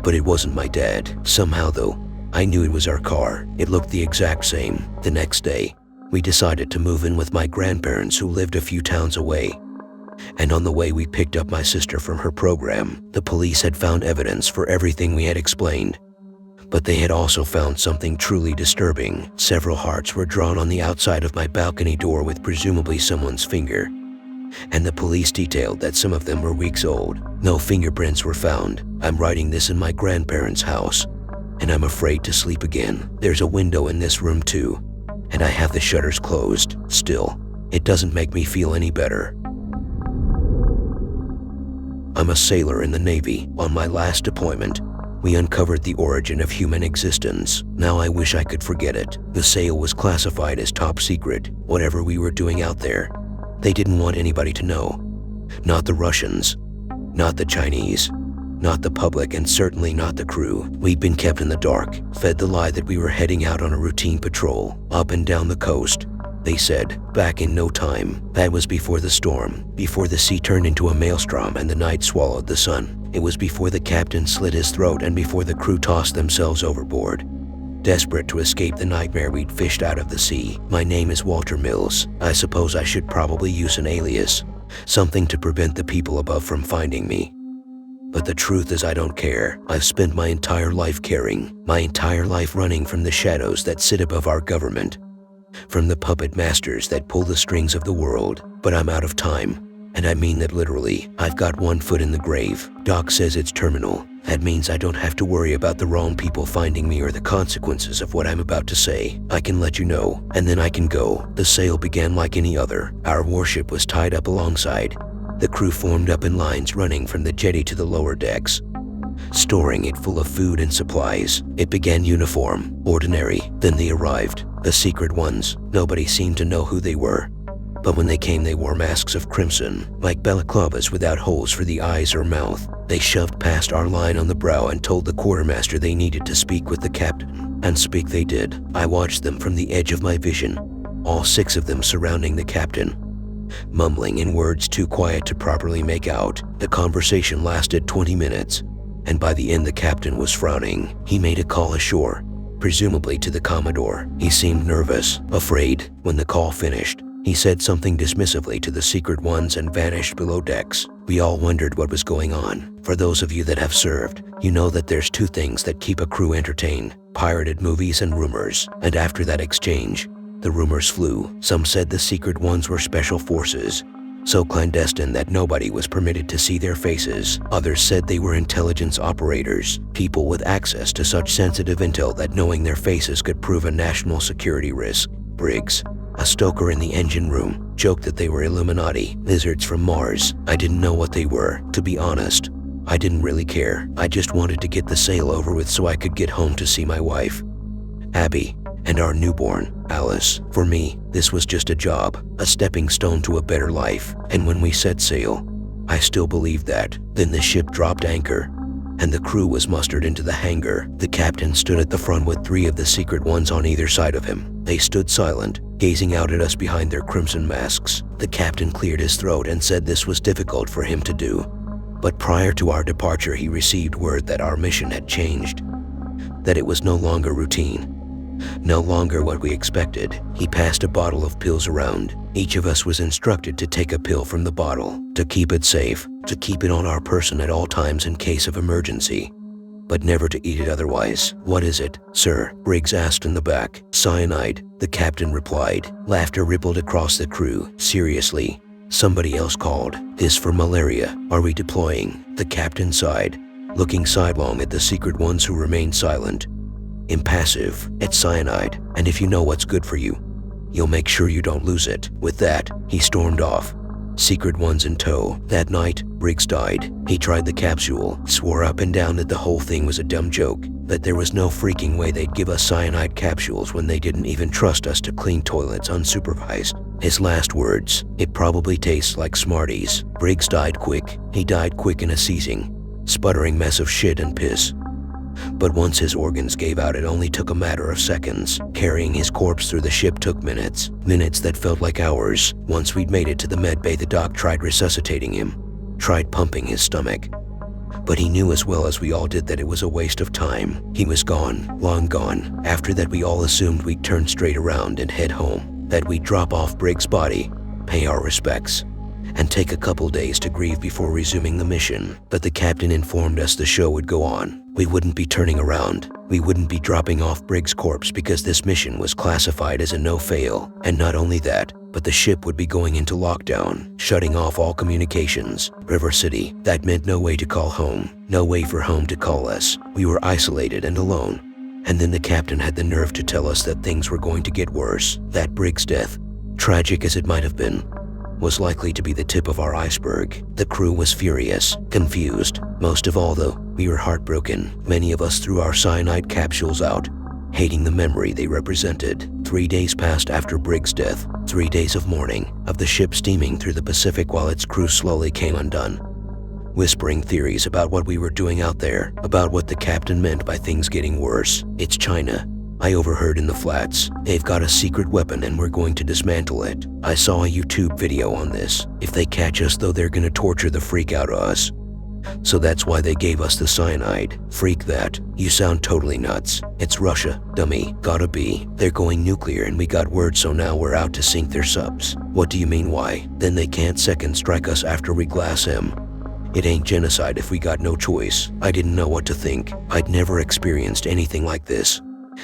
but it wasn't my dad. Somehow though, I knew it was our car. It looked the exact same. The next day, we decided to move in with my grandparents who lived a few towns away. And on the way we picked up my sister from her program. The police had found evidence for everything we had explained, but they had also found something truly disturbing. Several hearts were drawn on the outside of my balcony door with presumably someone's finger, and the police detailed that some of them were weeks old. No fingerprints were found. I'm writing this in my grandparents' house, and I'm afraid to sleep again. There's a window in this room too, and I have the shutters closed. Still, it doesn't make me feel any better. I'm a sailor in the Navy. On my last deployment, we uncovered the origin of human existence. Now I wish I could forget it. The sail was classified as top secret. Whatever we were doing out there, they didn't want anybody to know. Not the Russians, not the Chinese, not the public, and certainly not the crew. We'd been kept in the dark, fed the lie that we were heading out on a routine patrol, up and down the coast. They said, back in no time. That was before the storm, before the sea turned into a maelstrom and the night swallowed the sun. It was before the captain slit his throat and before the crew tossed themselves overboard, desperate to escape the nightmare we'd fished out of the sea. My name is Walter Mills. I suppose I should probably use an alias, something to prevent the people above from finding me. But the truth is I don't care. I've spent my entire life caring, my entire life running from the shadows that sit above our government, from the puppet masters that pull the strings of the world. But I'm out of time, and I mean that literally. I've got one foot in the grave. Doc says it's terminal. That means I don't have to worry about the wrong people finding me or the consequences of what I'm about to say. I can let you know, and then I can go. The sail began like any other. Our warship was tied up alongside. The crew formed up in lines running from the jetty to the lower decks, storing it full of food and supplies. It began uniform, ordinary. Then they arrived, the secret ones. Nobody seemed to know who they were, but when they came they wore masks of crimson, like balaclavas without holes for the eyes or mouth. They shoved past our line on the brow and told the quartermaster they needed to speak with the captain, and speak they did. I watched them from the edge of my vision, all 6 of them surrounding the captain, mumbling in words too quiet to properly make out. The conversation lasted 20 minutes, and by the end the captain was frowning. He made a call ashore, presumably to the Commodore. He seemed nervous, afraid. When the call finished, he said something dismissively to the secret ones and vanished below decks. We all wondered what was going on. For those of you that have served, you know that there's 2 things that keep a crew entertained: pirated movies and rumors. And after that exchange, the rumors flew. Some said the secret ones were special forces, so clandestine that nobody was permitted to see their faces. Others said they were intelligence operators, people with access to such sensitive intel that knowing their faces could prove a national security risk. Briggs, a stoker in the engine room, joked that they were Illuminati, lizards from Mars. I didn't know what they were, to be honest. I didn't really care. I just wanted to get the sail over with so I could get home to see my wife, Abby, and our newborn, Alice. For me, this was just a job, a stepping stone to a better life. And when we set sail, I still believed that. Then the ship dropped anchor, and the crew was mustered into the hangar. The captain stood at the front with 3 of the secret ones on either side of him. They stood silent, gazing out at us behind their crimson masks. The captain cleared his throat and said this was difficult for him to do. But prior to our departure, he received word that our mission had changed, that it was no longer routine, no longer what we expected. He passed a bottle of pills around. Each of us was instructed to take a pill from the bottle, to keep it safe, to keep it on our person at all times in case of emergency, but never to eat it otherwise. "What is it, sir?" Briggs asked in the back. "Cyanide," the captain replied. Laughter rippled across the crew. "Seriously?" Somebody else called. "This for malaria. Are we deploying?" The captain sighed, looking sidelong at the secret ones who remained silent, impassive. "It's cyanide, and if you know what's good for you, you'll make sure you don't lose it." With that, he stormed off, secret ones in tow. That night, Briggs died. He tried the capsule, swore up and down that the whole thing was a dumb joke, that there was no freaking way they'd give us cyanide capsules when they didn't even trust us to clean toilets unsupervised. His last words, "It probably tastes like Smarties." Briggs died quick. He died quick in a seizing, sputtering mess of shit and piss. But once his organs gave out, it only took a matter of seconds. Carrying his corpse through the ship took minutes, minutes that felt like hours. Once we'd made it to the med bay, the doc tried resuscitating him, tried pumping his stomach. But he knew as well as we all did that it was a waste of time. He was gone, long gone. After that, we all assumed we'd turn straight around and head home, that we'd drop off Briggs' body, pay our respects, and take a couple days to grieve before resuming the mission. But the captain informed us the show would go on. We wouldn't be turning around. We wouldn't be dropping off Briggs' corpse because this mission was classified as a no-fail. And not only that, but the ship would be going into lockdown, shutting off all communications. River City, that meant no way to call home, no way for home to call us. We were isolated and alone. And then the captain had the nerve to tell us that things were going to get worse. That Briggs' death, tragic as it might have been, was likely to be the tip of our iceberg. The crew was furious, confused. Most of all, though, we were heartbroken. Many of us threw our cyanide capsules out, hating the memory they represented. 3 days passed after Briggs' death, 3 days of mourning, of the ship steaming through the Pacific while its crew slowly came undone, whispering theories about what we were doing out there, about what the captain meant by things getting worse. "It's China," I overheard in the flats. "They've got a secret weapon and we're going to dismantle it. I saw a YouTube video on this. If they catch us, though, they're gonna torture the freak out of us. So that's why they gave us the cyanide." "Freak that. You sound totally nuts. It's Russia, dummy. Gotta be. They're going nuclear and we got word, so now we're out to sink their subs." "What do you mean why? Then they can't second strike us after we glass them. It ain't genocide if we got no choice." I didn't know what to think. I'd never experienced anything like this.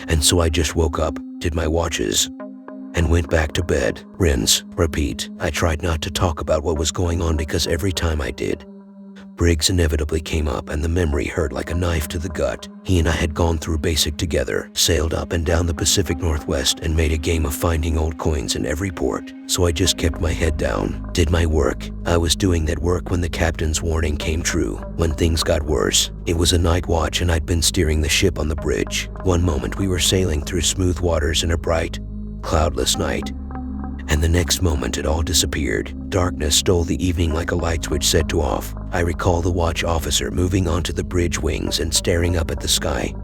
And so I just woke up, did my watches, and went back to bed. Rinse, repeat. I tried not to talk about what was going on because every time I did, Briggs inevitably came up and the memory hurt like a knife to the gut. He and I had gone through basic together, sailed up and down the Pacific Northwest, and made a game of finding old coins in every port. So I just kept my head down, did my work. I was doing that work when the captain's warning came true, when things got worse. It was a night watch and I'd been steering the ship on the bridge. One moment we were sailing through smooth waters in a bright, cloudless night, and the next moment it all disappeared. Darkness stole the evening like a light switch set to off. I recall the watch officer moving onto the bridge wings and staring up at the sky,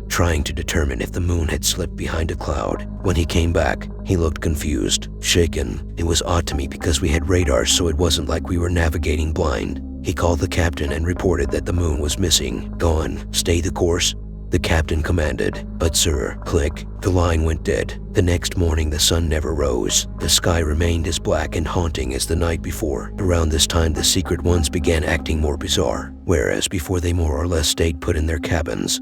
trying to determine if the moon had slipped behind a cloud. When he came back, he looked confused, shaken. It was odd to me because we had radars, so it wasn't like we were navigating blind. He called the captain and reported that the moon was missing. "Gone. Stay the course," the captain commanded. "But sir," click, the line went dead. The next morning the sun never rose. The sky remained as black and haunting as the night before. Around this time the secret ones began acting more bizarre. Whereas before they more or less stayed put in their cabins,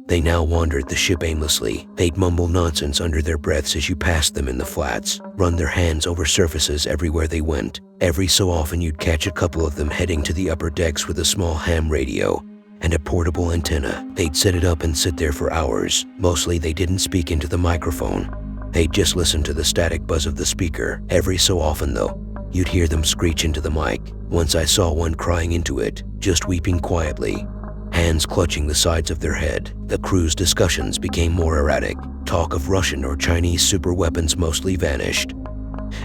they now wandered the ship aimlessly. They'd mumble nonsense under their breaths as you passed them in the flats, run their hands over surfaces everywhere they went. Every so often you'd catch a couple of them heading to the upper decks with a small ham radio and a portable antenna. They'd set it up and sit there for hours. Mostly they didn't speak into the microphone. They'd just listen to the static buzz of the speaker. Every so often, though, you'd hear them screech into the mic. Once I saw one crying into it, just weeping quietly, hands clutching the sides of their head. The crew's discussions became more erratic. Talk of Russian or Chinese super weapons mostly vanished.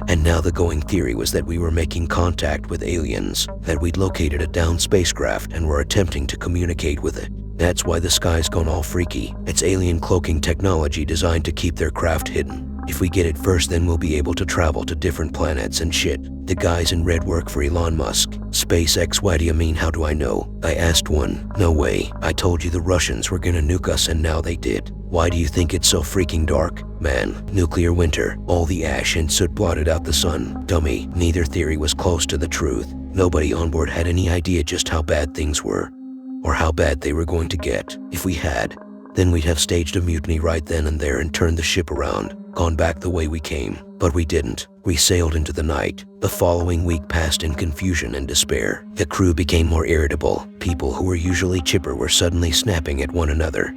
And now the going theory was that we were making contact with aliens, that we'd located a downed spacecraft and were attempting to communicate with it. That's why the sky's gone all freaky. It's alien cloaking technology designed to keep their craft hidden. If we get it first, then we'll be able to travel to different planets and shit. The guys in red work for Elon Musk. SpaceX, why do you mean how do I know? I asked one. No way. I told you the Russians were gonna nuke us and now they did. Why do you think it's so freaking dark? Man, nuclear winter. All the ash and soot blotted out the sun. Dummy, neither theory was close to the truth. Nobody on board had any idea just how bad things were, or how bad they were going to get. If we had, then we'd have staged a mutiny right then and there and turned the ship around, gone back the way we came. But we didn't. We sailed into the night. The following week passed in confusion and despair. The crew became more irritable. People who were usually chipper were suddenly snapping at one another,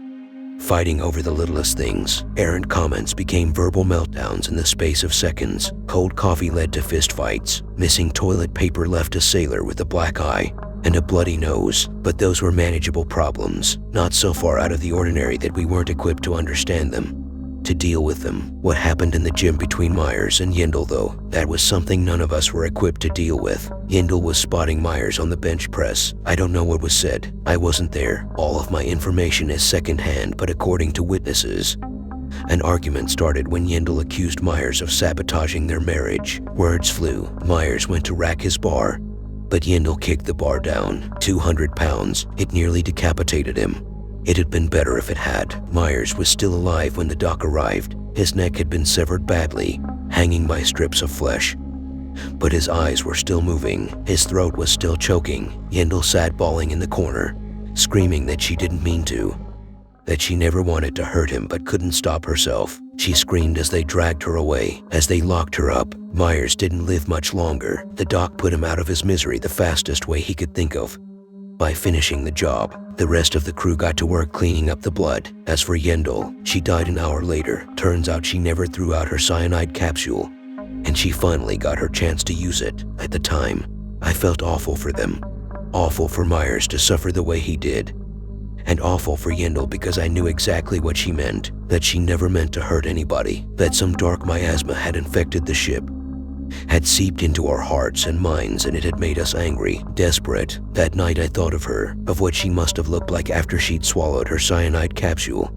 fighting over the littlest things. Errant comments became verbal meltdowns in the space of seconds. Cold coffee led to fistfights. Missing toilet paper left a sailor with a black eye and a bloody nose. But those were manageable problems, not so far out of the ordinary that we weren't equipped to understand them, to deal with them. What happened in the gym between Myers and Yindel, though, that was something none of us were equipped to deal with. Yindel was spotting Myers on the bench press. I don't know what was said. I wasn't there. All of my information is secondhand, but according to witnesses, an argument started when Yindel accused Myers of sabotaging their marriage. Words flew. Myers went to rack his bar, but Yindel kicked the bar down. 200 pounds. It nearly decapitated him. It had been better if it had. Myers was still alive when the doc arrived. His neck had been severed badly, hanging by strips of flesh, but his eyes were still moving. His throat was still choking. Yindel sat bawling in the corner, screaming that she didn't mean to, that she never wanted to hurt him but couldn't stop herself. She screamed as they dragged her away. As they locked her up, Myers didn't live much longer. The doc put him out of his misery the fastest way he could think of, by finishing the job. The rest of the crew got to work cleaning up the blood. As for Yindel, she died an hour later. Turns out she never threw out her cyanide capsule, and she finally got her chance to use it. At the time, I felt awful for them. Awful for Myers to suffer the way he did, and awful for Yindel because I knew exactly what she meant, that she never meant to hurt anybody, that some dark miasma had infected the ship, had seeped into our hearts and minds, and it had made us angry, desperate. That night I thought of her, of what she must have looked like after she'd swallowed her cyanide capsule,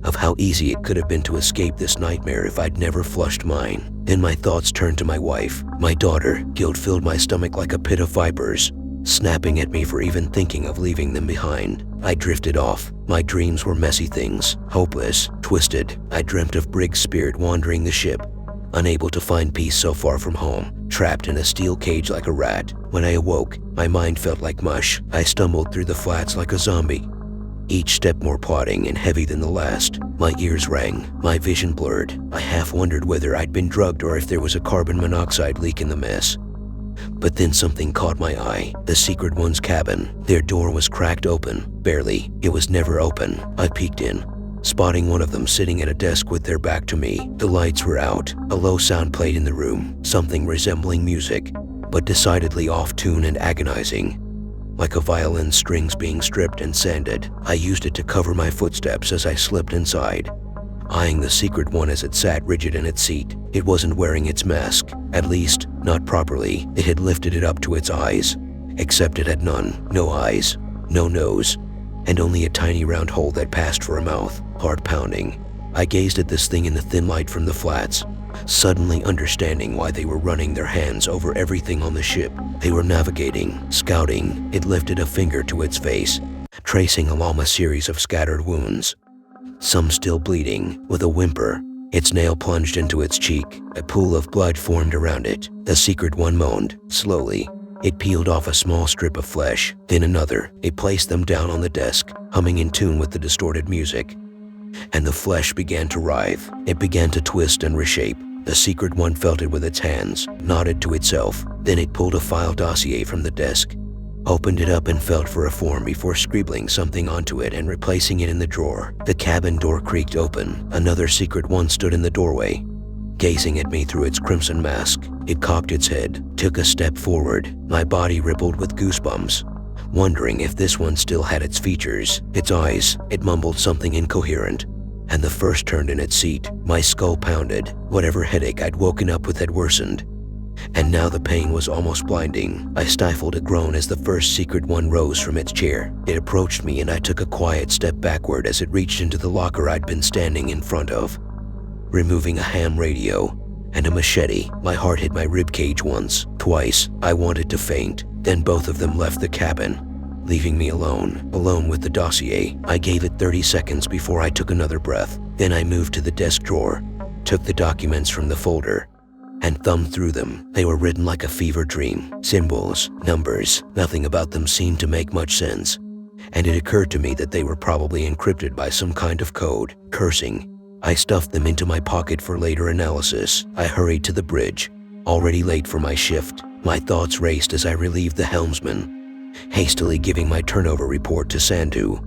of how easy it could have been to escape this nightmare if I'd never flushed mine. Then my thoughts turned to my wife, my daughter. Guilt filled my stomach like a pit of vipers, snapping at me for even thinking of leaving them behind. I drifted off. My dreams were messy things, hopeless, twisted. I dreamt of Briggs' spirit wandering the ship, unable to find peace so far from home, trapped in a steel cage like a rat. When I awoke, my mind felt like mush. I stumbled through the flats like a zombie, each step more plodding and heavy than the last. My ears rang, my vision blurred. I half wondered whether I'd been drugged or if there was a carbon monoxide leak in the mess. But then something caught my eye. The Secret One's cabin. Their door was cracked open, barely. It was never open. I peeked in, spotting one of them sitting at a desk with their back to me. The lights were out. A low sound played in the room, something resembling music, but decidedly off-tune and agonizing, like a violin's strings being stripped and sanded. I used it to cover my footsteps as I slipped inside, eyeing the Secret One as it sat rigid in its seat. It wasn't wearing its mask, at least, not properly. It had lifted it up to its eyes, except it had none. No eyes, no nose, and only a tiny round hole that passed for a mouth. Heart pounding, I gazed at this thing in the thin light from the flats, suddenly understanding why they were running their hands over everything on the ship. They were navigating, scouting. It lifted a finger to its face, tracing along a series of scattered wounds, some still bleeding. With a whimper, its nail plunged into its cheek. A pool of blood formed around it. The Secret One moaned. Slowly, it peeled off a small strip of flesh, then another. It placed them down on the desk, humming in tune with the distorted music, and the flesh began to writhe. It began to twist and reshape. The Secret One felt it with its hands, nodded to itself. Then it pulled a file dossier from the desk, opened it up and felt for a form before scribbling something onto it and replacing it in the drawer. The cabin door creaked open. Another Secret One stood in the doorway, gazing at me through its crimson mask. It cocked its head, took a step forward. My body rippled with goosebumps, wondering if this one still had its features, its eyes. It mumbled something incoherent, and the first turned in its seat. My skull pounded. Whatever headache I'd woken up with had worsened, and now the pain was almost blinding. I stifled a groan as the first Secret One rose from its chair. It approached me and I took a quiet step backward as it reached into the locker I'd been standing in front of. removing a ham radio and a machete. My heart hit my ribcage once, twice. I wanted to faint. Then both of them left the cabin, leaving me alone with the dossier. I gave it 30 seconds before I took another breath. Then I moved to the desk drawer, took the documents from the folder, and thumbed through them. They were written like a fever dream. Symbols, numbers, nothing about them seemed to make much sense. And it occurred to me that they were probably encrypted by some kind of code. Cursing, I stuffed them into my pocket for later analysis. I hurried to the bridge, already late for my shift. My thoughts raced as I relieved the helmsman, hastily giving my turnover report to Sandhu,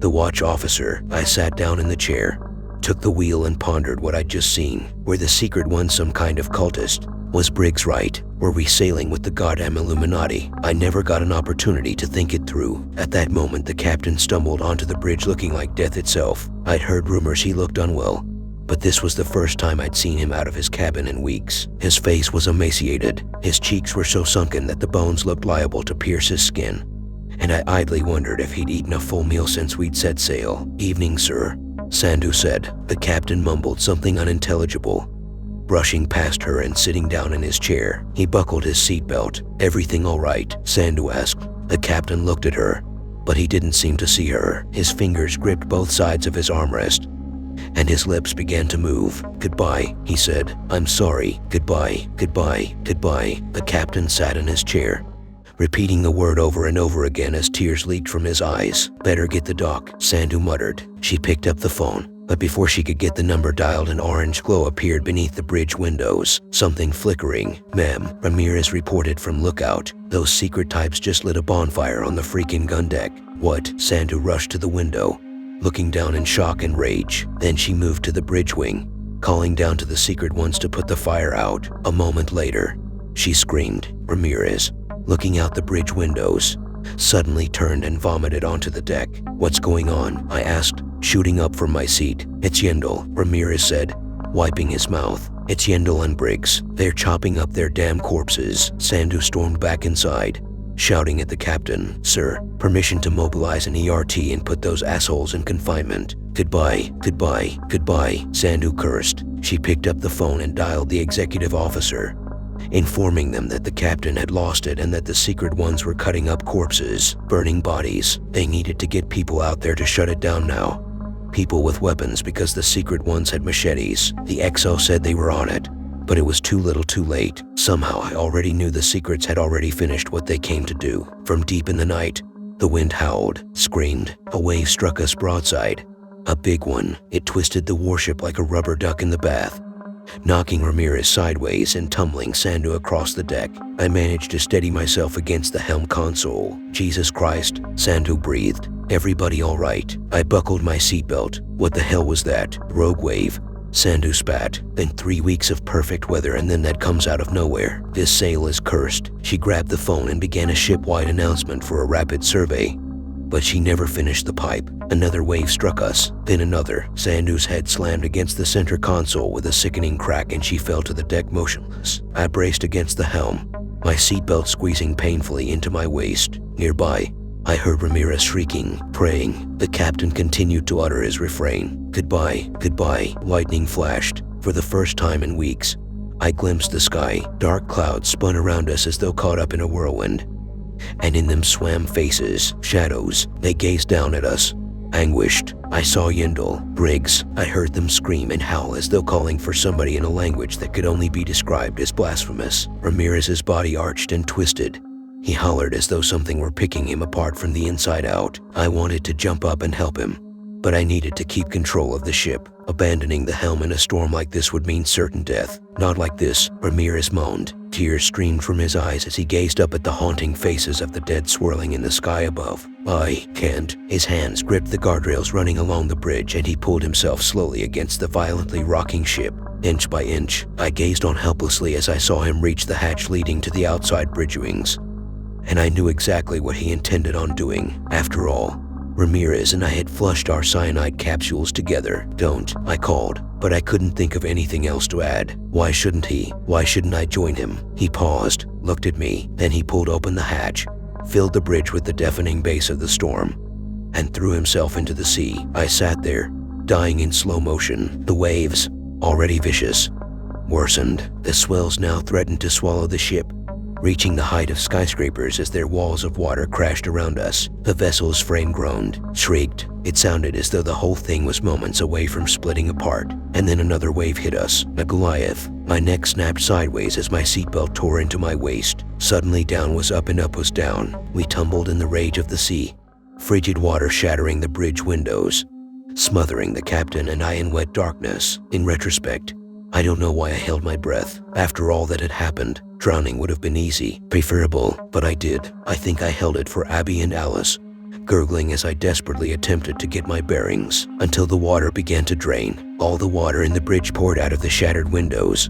the watch officer. I sat down in the chair, took the wheel and pondered what I'd just seen. Were the secret one some kind of cultist? Was Briggs right? Were we sailing with the goddamn Illuminati? I never got an opportunity to think it through. At that moment, the captain stumbled onto the bridge looking like death itself. I'd heard rumors he looked unwell, but this was the first time I'd seen him out of his cabin in weeks. His face was emaciated. His cheeks were so sunken that the bones looked liable to pierce his skin. And I idly wondered if he'd eaten a full meal since we'd set sail. "Evening, sir," Sandhu said. The captain mumbled something unintelligible, brushing past her and sitting down in his chair. He buckled his seatbelt. "Everything all right?" Sandhu asked. The captain looked at her, but he didn't seem to see her. His fingers gripped both sides of his armrest, and his lips began to move. "Goodbye," he said. "I'm sorry. Goodbye, goodbye, goodbye." The captain sat in his chair, repeating the word over and over again as tears leaked from his eyes. "Better get the doc," Sandhu muttered. She picked up the phone, but before she could get the number dialed, an orange glow appeared beneath the bridge windows. Something flickering. "Ma'am," Ramirez reported from lookout. "Those secret types just lit a bonfire on the freaking gun deck." "What?" Sandhu rushed to the window, looking down in shock and rage. Then she moved to the bridge wing, calling down to the secret ones to put the fire out. A moment later, she screamed. Ramirez, looking out the bridge windows, suddenly turned and vomited onto the deck. "What's going on?" I asked, shooting up from my seat. "It's Yendel," Ramirez said, wiping his mouth. "It's Yendel and Briggs. They're chopping up their damn corpses." Sandhu stormed back inside, shouting at the captain. "Sir, permission to mobilize an ERT and put those assholes in confinement." "Goodbye, goodbye, goodbye," Sandhu cursed. She picked up the phone and dialed the executive officer, informing them that the captain had lost it and that the secret ones were cutting up corpses, burning bodies. They needed to get people out there to shut it down now. People with weapons, because the secret ones had machetes. The XO said they were on it, but it was too little too late. Somehow I already knew the secrets had already finished what they came to do. From deep in the night, the wind howled, screamed. A wave struck us broadside. A big one. It twisted the warship like a rubber duck in the bath, knocking Ramirez sideways and tumbling Sandhu across the deck. I managed to steady myself against the helm console. "Jesus Christ," Sandhu breathed. "Everybody all right?" I buckled my seatbelt. "What the hell was that?" "Rogue wave," Sandhu spat. "Then 3 weeks of perfect weather and then that comes out of nowhere. This sail is cursed." She grabbed the phone and began a ship-wide announcement for a rapid survey, but she never finished the pipe. Another wave struck us, then another. Sandhu's head slammed against the center console with a sickening crack and she fell to the deck motionless. I braced against the helm, my seatbelt squeezing painfully into my waist. Nearby, I heard Ramirez shrieking, praying. The captain continued to utter his refrain. "Goodbye, goodbye." Lightning flashed. For the first time in weeks, I glimpsed the sky. Dark clouds spun around us as though caught up in a whirlwind, and in them swam faces, shadows. They gazed down at us, anguished. I saw Yendel, Briggs. I heard them scream and howl as though calling for somebody in a language that could only be described as blasphemous. Ramirez's body arched and twisted. He hollered as though something were picking him apart from the inside out. I wanted to jump up and help him, but I needed to keep control of the ship. Abandoning the helm in a storm like this would mean certain death. "Not like this," Ramirez moaned. Tears streamed from his eyes as he gazed up at the haunting faces of the dead swirling in the sky above. "I can't." His hands gripped the guardrails running along the bridge and he pulled himself slowly against the violently rocking ship. Inch by inch, I gazed on helplessly as I saw him reach the hatch leading to the outside bridge wings. And I knew exactly what he intended on doing. After all, Ramirez and I had flushed our cyanide capsules together. "Don't," I called, but I couldn't think of anything else to add. Why shouldn't he? Why shouldn't I join him? He paused, looked at me, then he pulled open the hatch, filled the bridge with the deafening bass of the storm, and threw himself into the sea. I sat there, dying in slow motion. The waves, already vicious, worsened. The swells now threatened to swallow the ship, reaching the height of skyscrapers as their walls of water crashed around us. The vessel's frame groaned, shrieked. It sounded as though the whole thing was moments away from splitting apart. And then another wave hit us, a Goliath. My neck snapped sideways as my seatbelt tore into my waist. Suddenly down was up and up was down. We tumbled in the rage of the sea, frigid water shattering the bridge windows, smothering the captain and I in wet darkness. In retrospect, I don't know why I held my breath. After all that had happened, drowning would have been easy, preferable, but I did. I think I held it for Abby and Alice, gurgling as I desperately attempted to get my bearings, until the water began to drain. All the water in the bridge poured out of the shattered windows,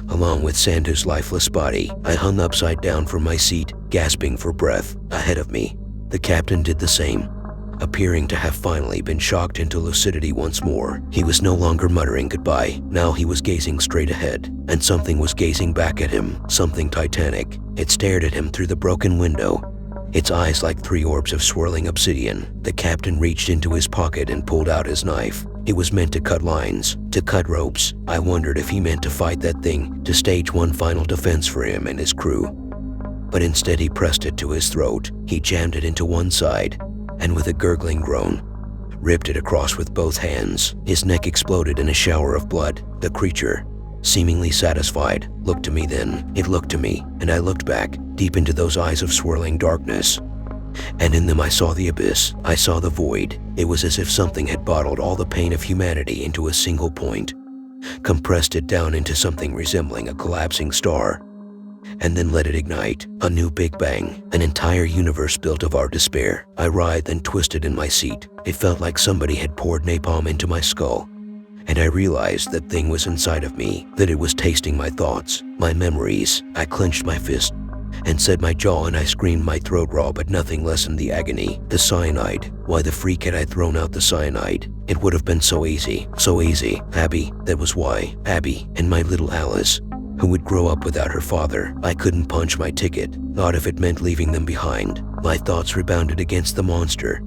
along with Sandu's lifeless body. I hung upside down from my seat, gasping for breath. Ahead of me, the captain did the same, appearing to have finally been shocked into lucidity once more. He was no longer muttering goodbye. Now he was gazing straight ahead, and something was gazing back at him, something titanic. It stared at him through the broken window, its eyes like three orbs of swirling obsidian. The captain reached into his pocket and pulled out his knife. It was meant to cut lines, to cut ropes. I wondered if he meant to fight that thing, to stage one final defense for him and his crew. But instead he pressed it to his throat. He jammed it into one side, and with a gurgling groan, ripped it across with both hands. His neck exploded in a shower of blood. The creature, seemingly satisfied, looked to me then. It looked to me, and I looked back, deep into those eyes of swirling darkness. And in them I saw the abyss. I saw the void. It was as if something had bottled all the pain of humanity into a single point, compressed it down into something resembling a collapsing star, and then let it ignite. A new Big Bang, an entire universe built of our despair. I writhed and twisted in my seat. It felt like somebody had poured napalm into my skull, and I realized that thing was inside of me, that it was tasting my thoughts, my memories. I clenched my fist and set my jaw, and I screamed my throat raw, but nothing lessened the agony. The cyanide. Why the freak had I thrown out the cyanide? It would have been so easy, so easy. Abby, that was why. Abby, and my little Alice, who would grow up without her father. I couldn't punch my ticket, not if it meant leaving them behind. My thoughts rebounded against the monster,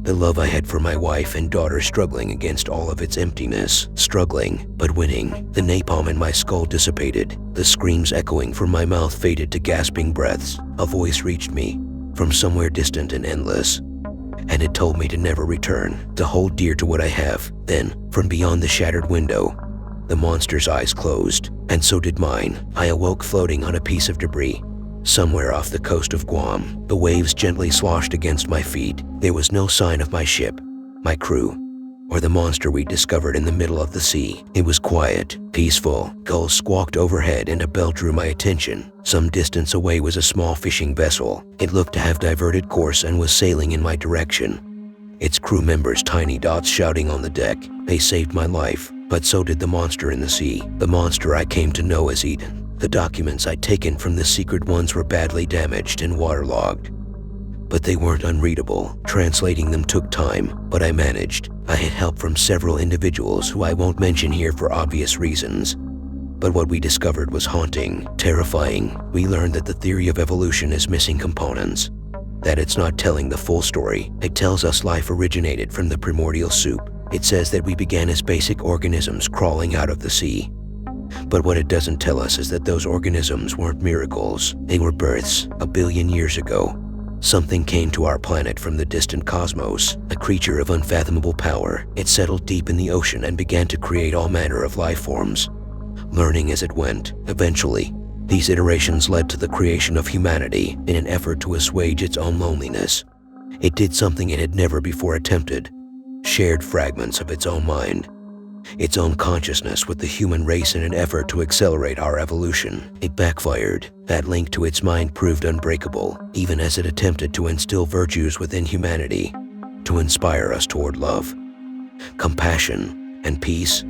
the love I had for my wife and daughter struggling against all of its emptiness, struggling, but winning. The napalm in my skull dissipated. The screams echoing from my mouth faded to gasping breaths. A voice reached me, from somewhere distant and endless, and it told me to never return, to hold dear to what I have. Then, from beyond the shattered window, the monster's eyes closed, and so did mine. I awoke floating on a piece of debris, somewhere off the coast of Guam. The waves gently sloshed against my feet. There was no sign of my ship, my crew, or the monster we discovered in the middle of the sea. It was quiet, peaceful. Gulls squawked overhead and a bell drew my attention. Some distance away was a small fishing vessel. It looked to have diverted course and was sailing in my direction, its crew members tiny dots shouting on the deck. They saved my life, but so did the monster in the sea, the monster I came to know as Eden. The documents I'd taken from the secret ones were badly damaged and waterlogged, but they weren't unreadable. Translating them took time, but I managed. I had help from several individuals who I won't mention here for obvious reasons. But what we discovered was haunting, terrifying. We learned that the theory of evolution is missing components, that it's not telling the full story. It tells us life originated from the primordial soup. It says that we began as basic organisms crawling out of the sea. But what it doesn't tell us is that those organisms weren't miracles. They were births. 1 billion years ago, something came to our planet from the distant cosmos, a creature of unfathomable power. It settled deep in the ocean and began to create all manner of life forms, learning as it went. Eventually, these iterations led to the creation of humanity in an effort to assuage its own loneliness. It did something it had never before attempted, shared fragments of its own mind, its own consciousness with the human race in an effort to accelerate our evolution. It backfired. That link to its mind proved unbreakable, even as it attempted to instill virtues within humanity, to inspire us toward love, compassion, and peace.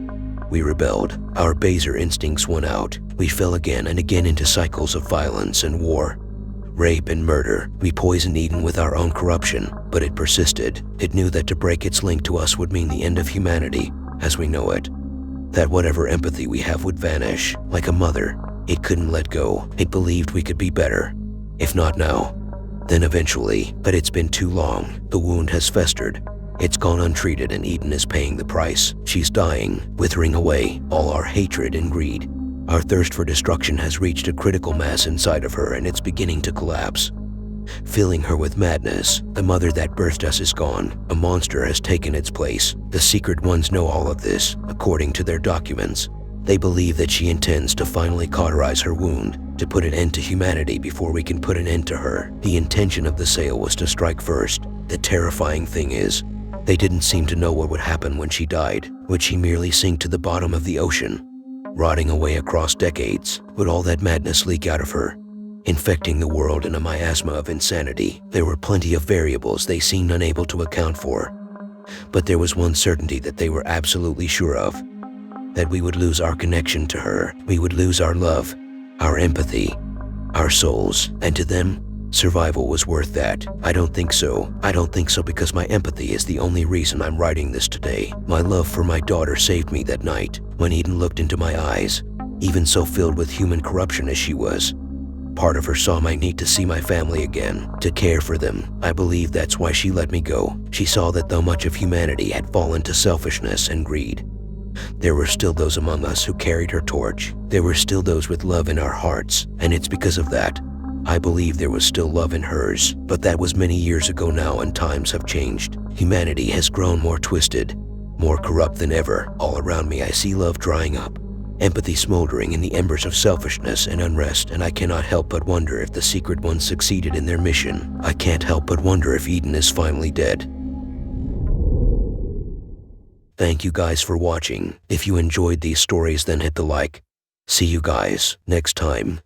We rebelled. Our baser instincts won out. We fell again and again into cycles of violence and war, rape and murder. We poisoned Eden with our own corruption, but it persisted. It knew that to break its link to us would mean the end of humanity as we know it, that whatever empathy we have would vanish. Like a mother, it couldn't let go. It believed we could be better. If not now, then eventually. But it's been too long. The wound has festered, It's gone untreated and Eden is paying the price. She's dying, withering away, all our hatred and greed. Our thirst for destruction has reached a critical mass inside of her and it's beginning to collapse. Filling her with madness, the mother that birthed us is gone. A monster has taken its place. The secret ones know all of this, according to their documents. They believe that she intends to finally cauterize her wound, to put an end to humanity before we can put an end to her. The intention of the sale was to strike first. The terrifying thing is, they didn't seem to know what would happen when she died. Would she merely sink to the bottom of the ocean, rotting away across decades? Would all that madness leak out of her, infecting the world in a miasma of insanity? There were plenty of variables they seemed unable to account for. But there was one certainty that they were absolutely sure of, that we would lose our connection to her. We would lose our love, our empathy, our souls. And to them, survival was worth that. I don't think so. I don't think so because my empathy is the only reason I'm writing this today. My love for my daughter saved me that night when Eden looked into my eyes, even so filled with human corruption as she was. Part of her saw my need to see my family again, to care for them. I believe that's why she let me go. She saw that though much of humanity had fallen to selfishness and greed, there were still those among us who carried her torch. There were still those with love in our hearts, and it's because of that I believe there was still love in hers. But that was many years ago now and times have changed. Humanity has grown more twisted, more corrupt than ever. All around me I see love drying up, empathy smoldering in the embers of selfishness and unrest, and I cannot help but wonder if the secret ones succeeded in their mission. I can't help but wonder if Eden is finally dead. Thank you guys for watching. If you enjoyed these stories, then hit the like. See you guys next time.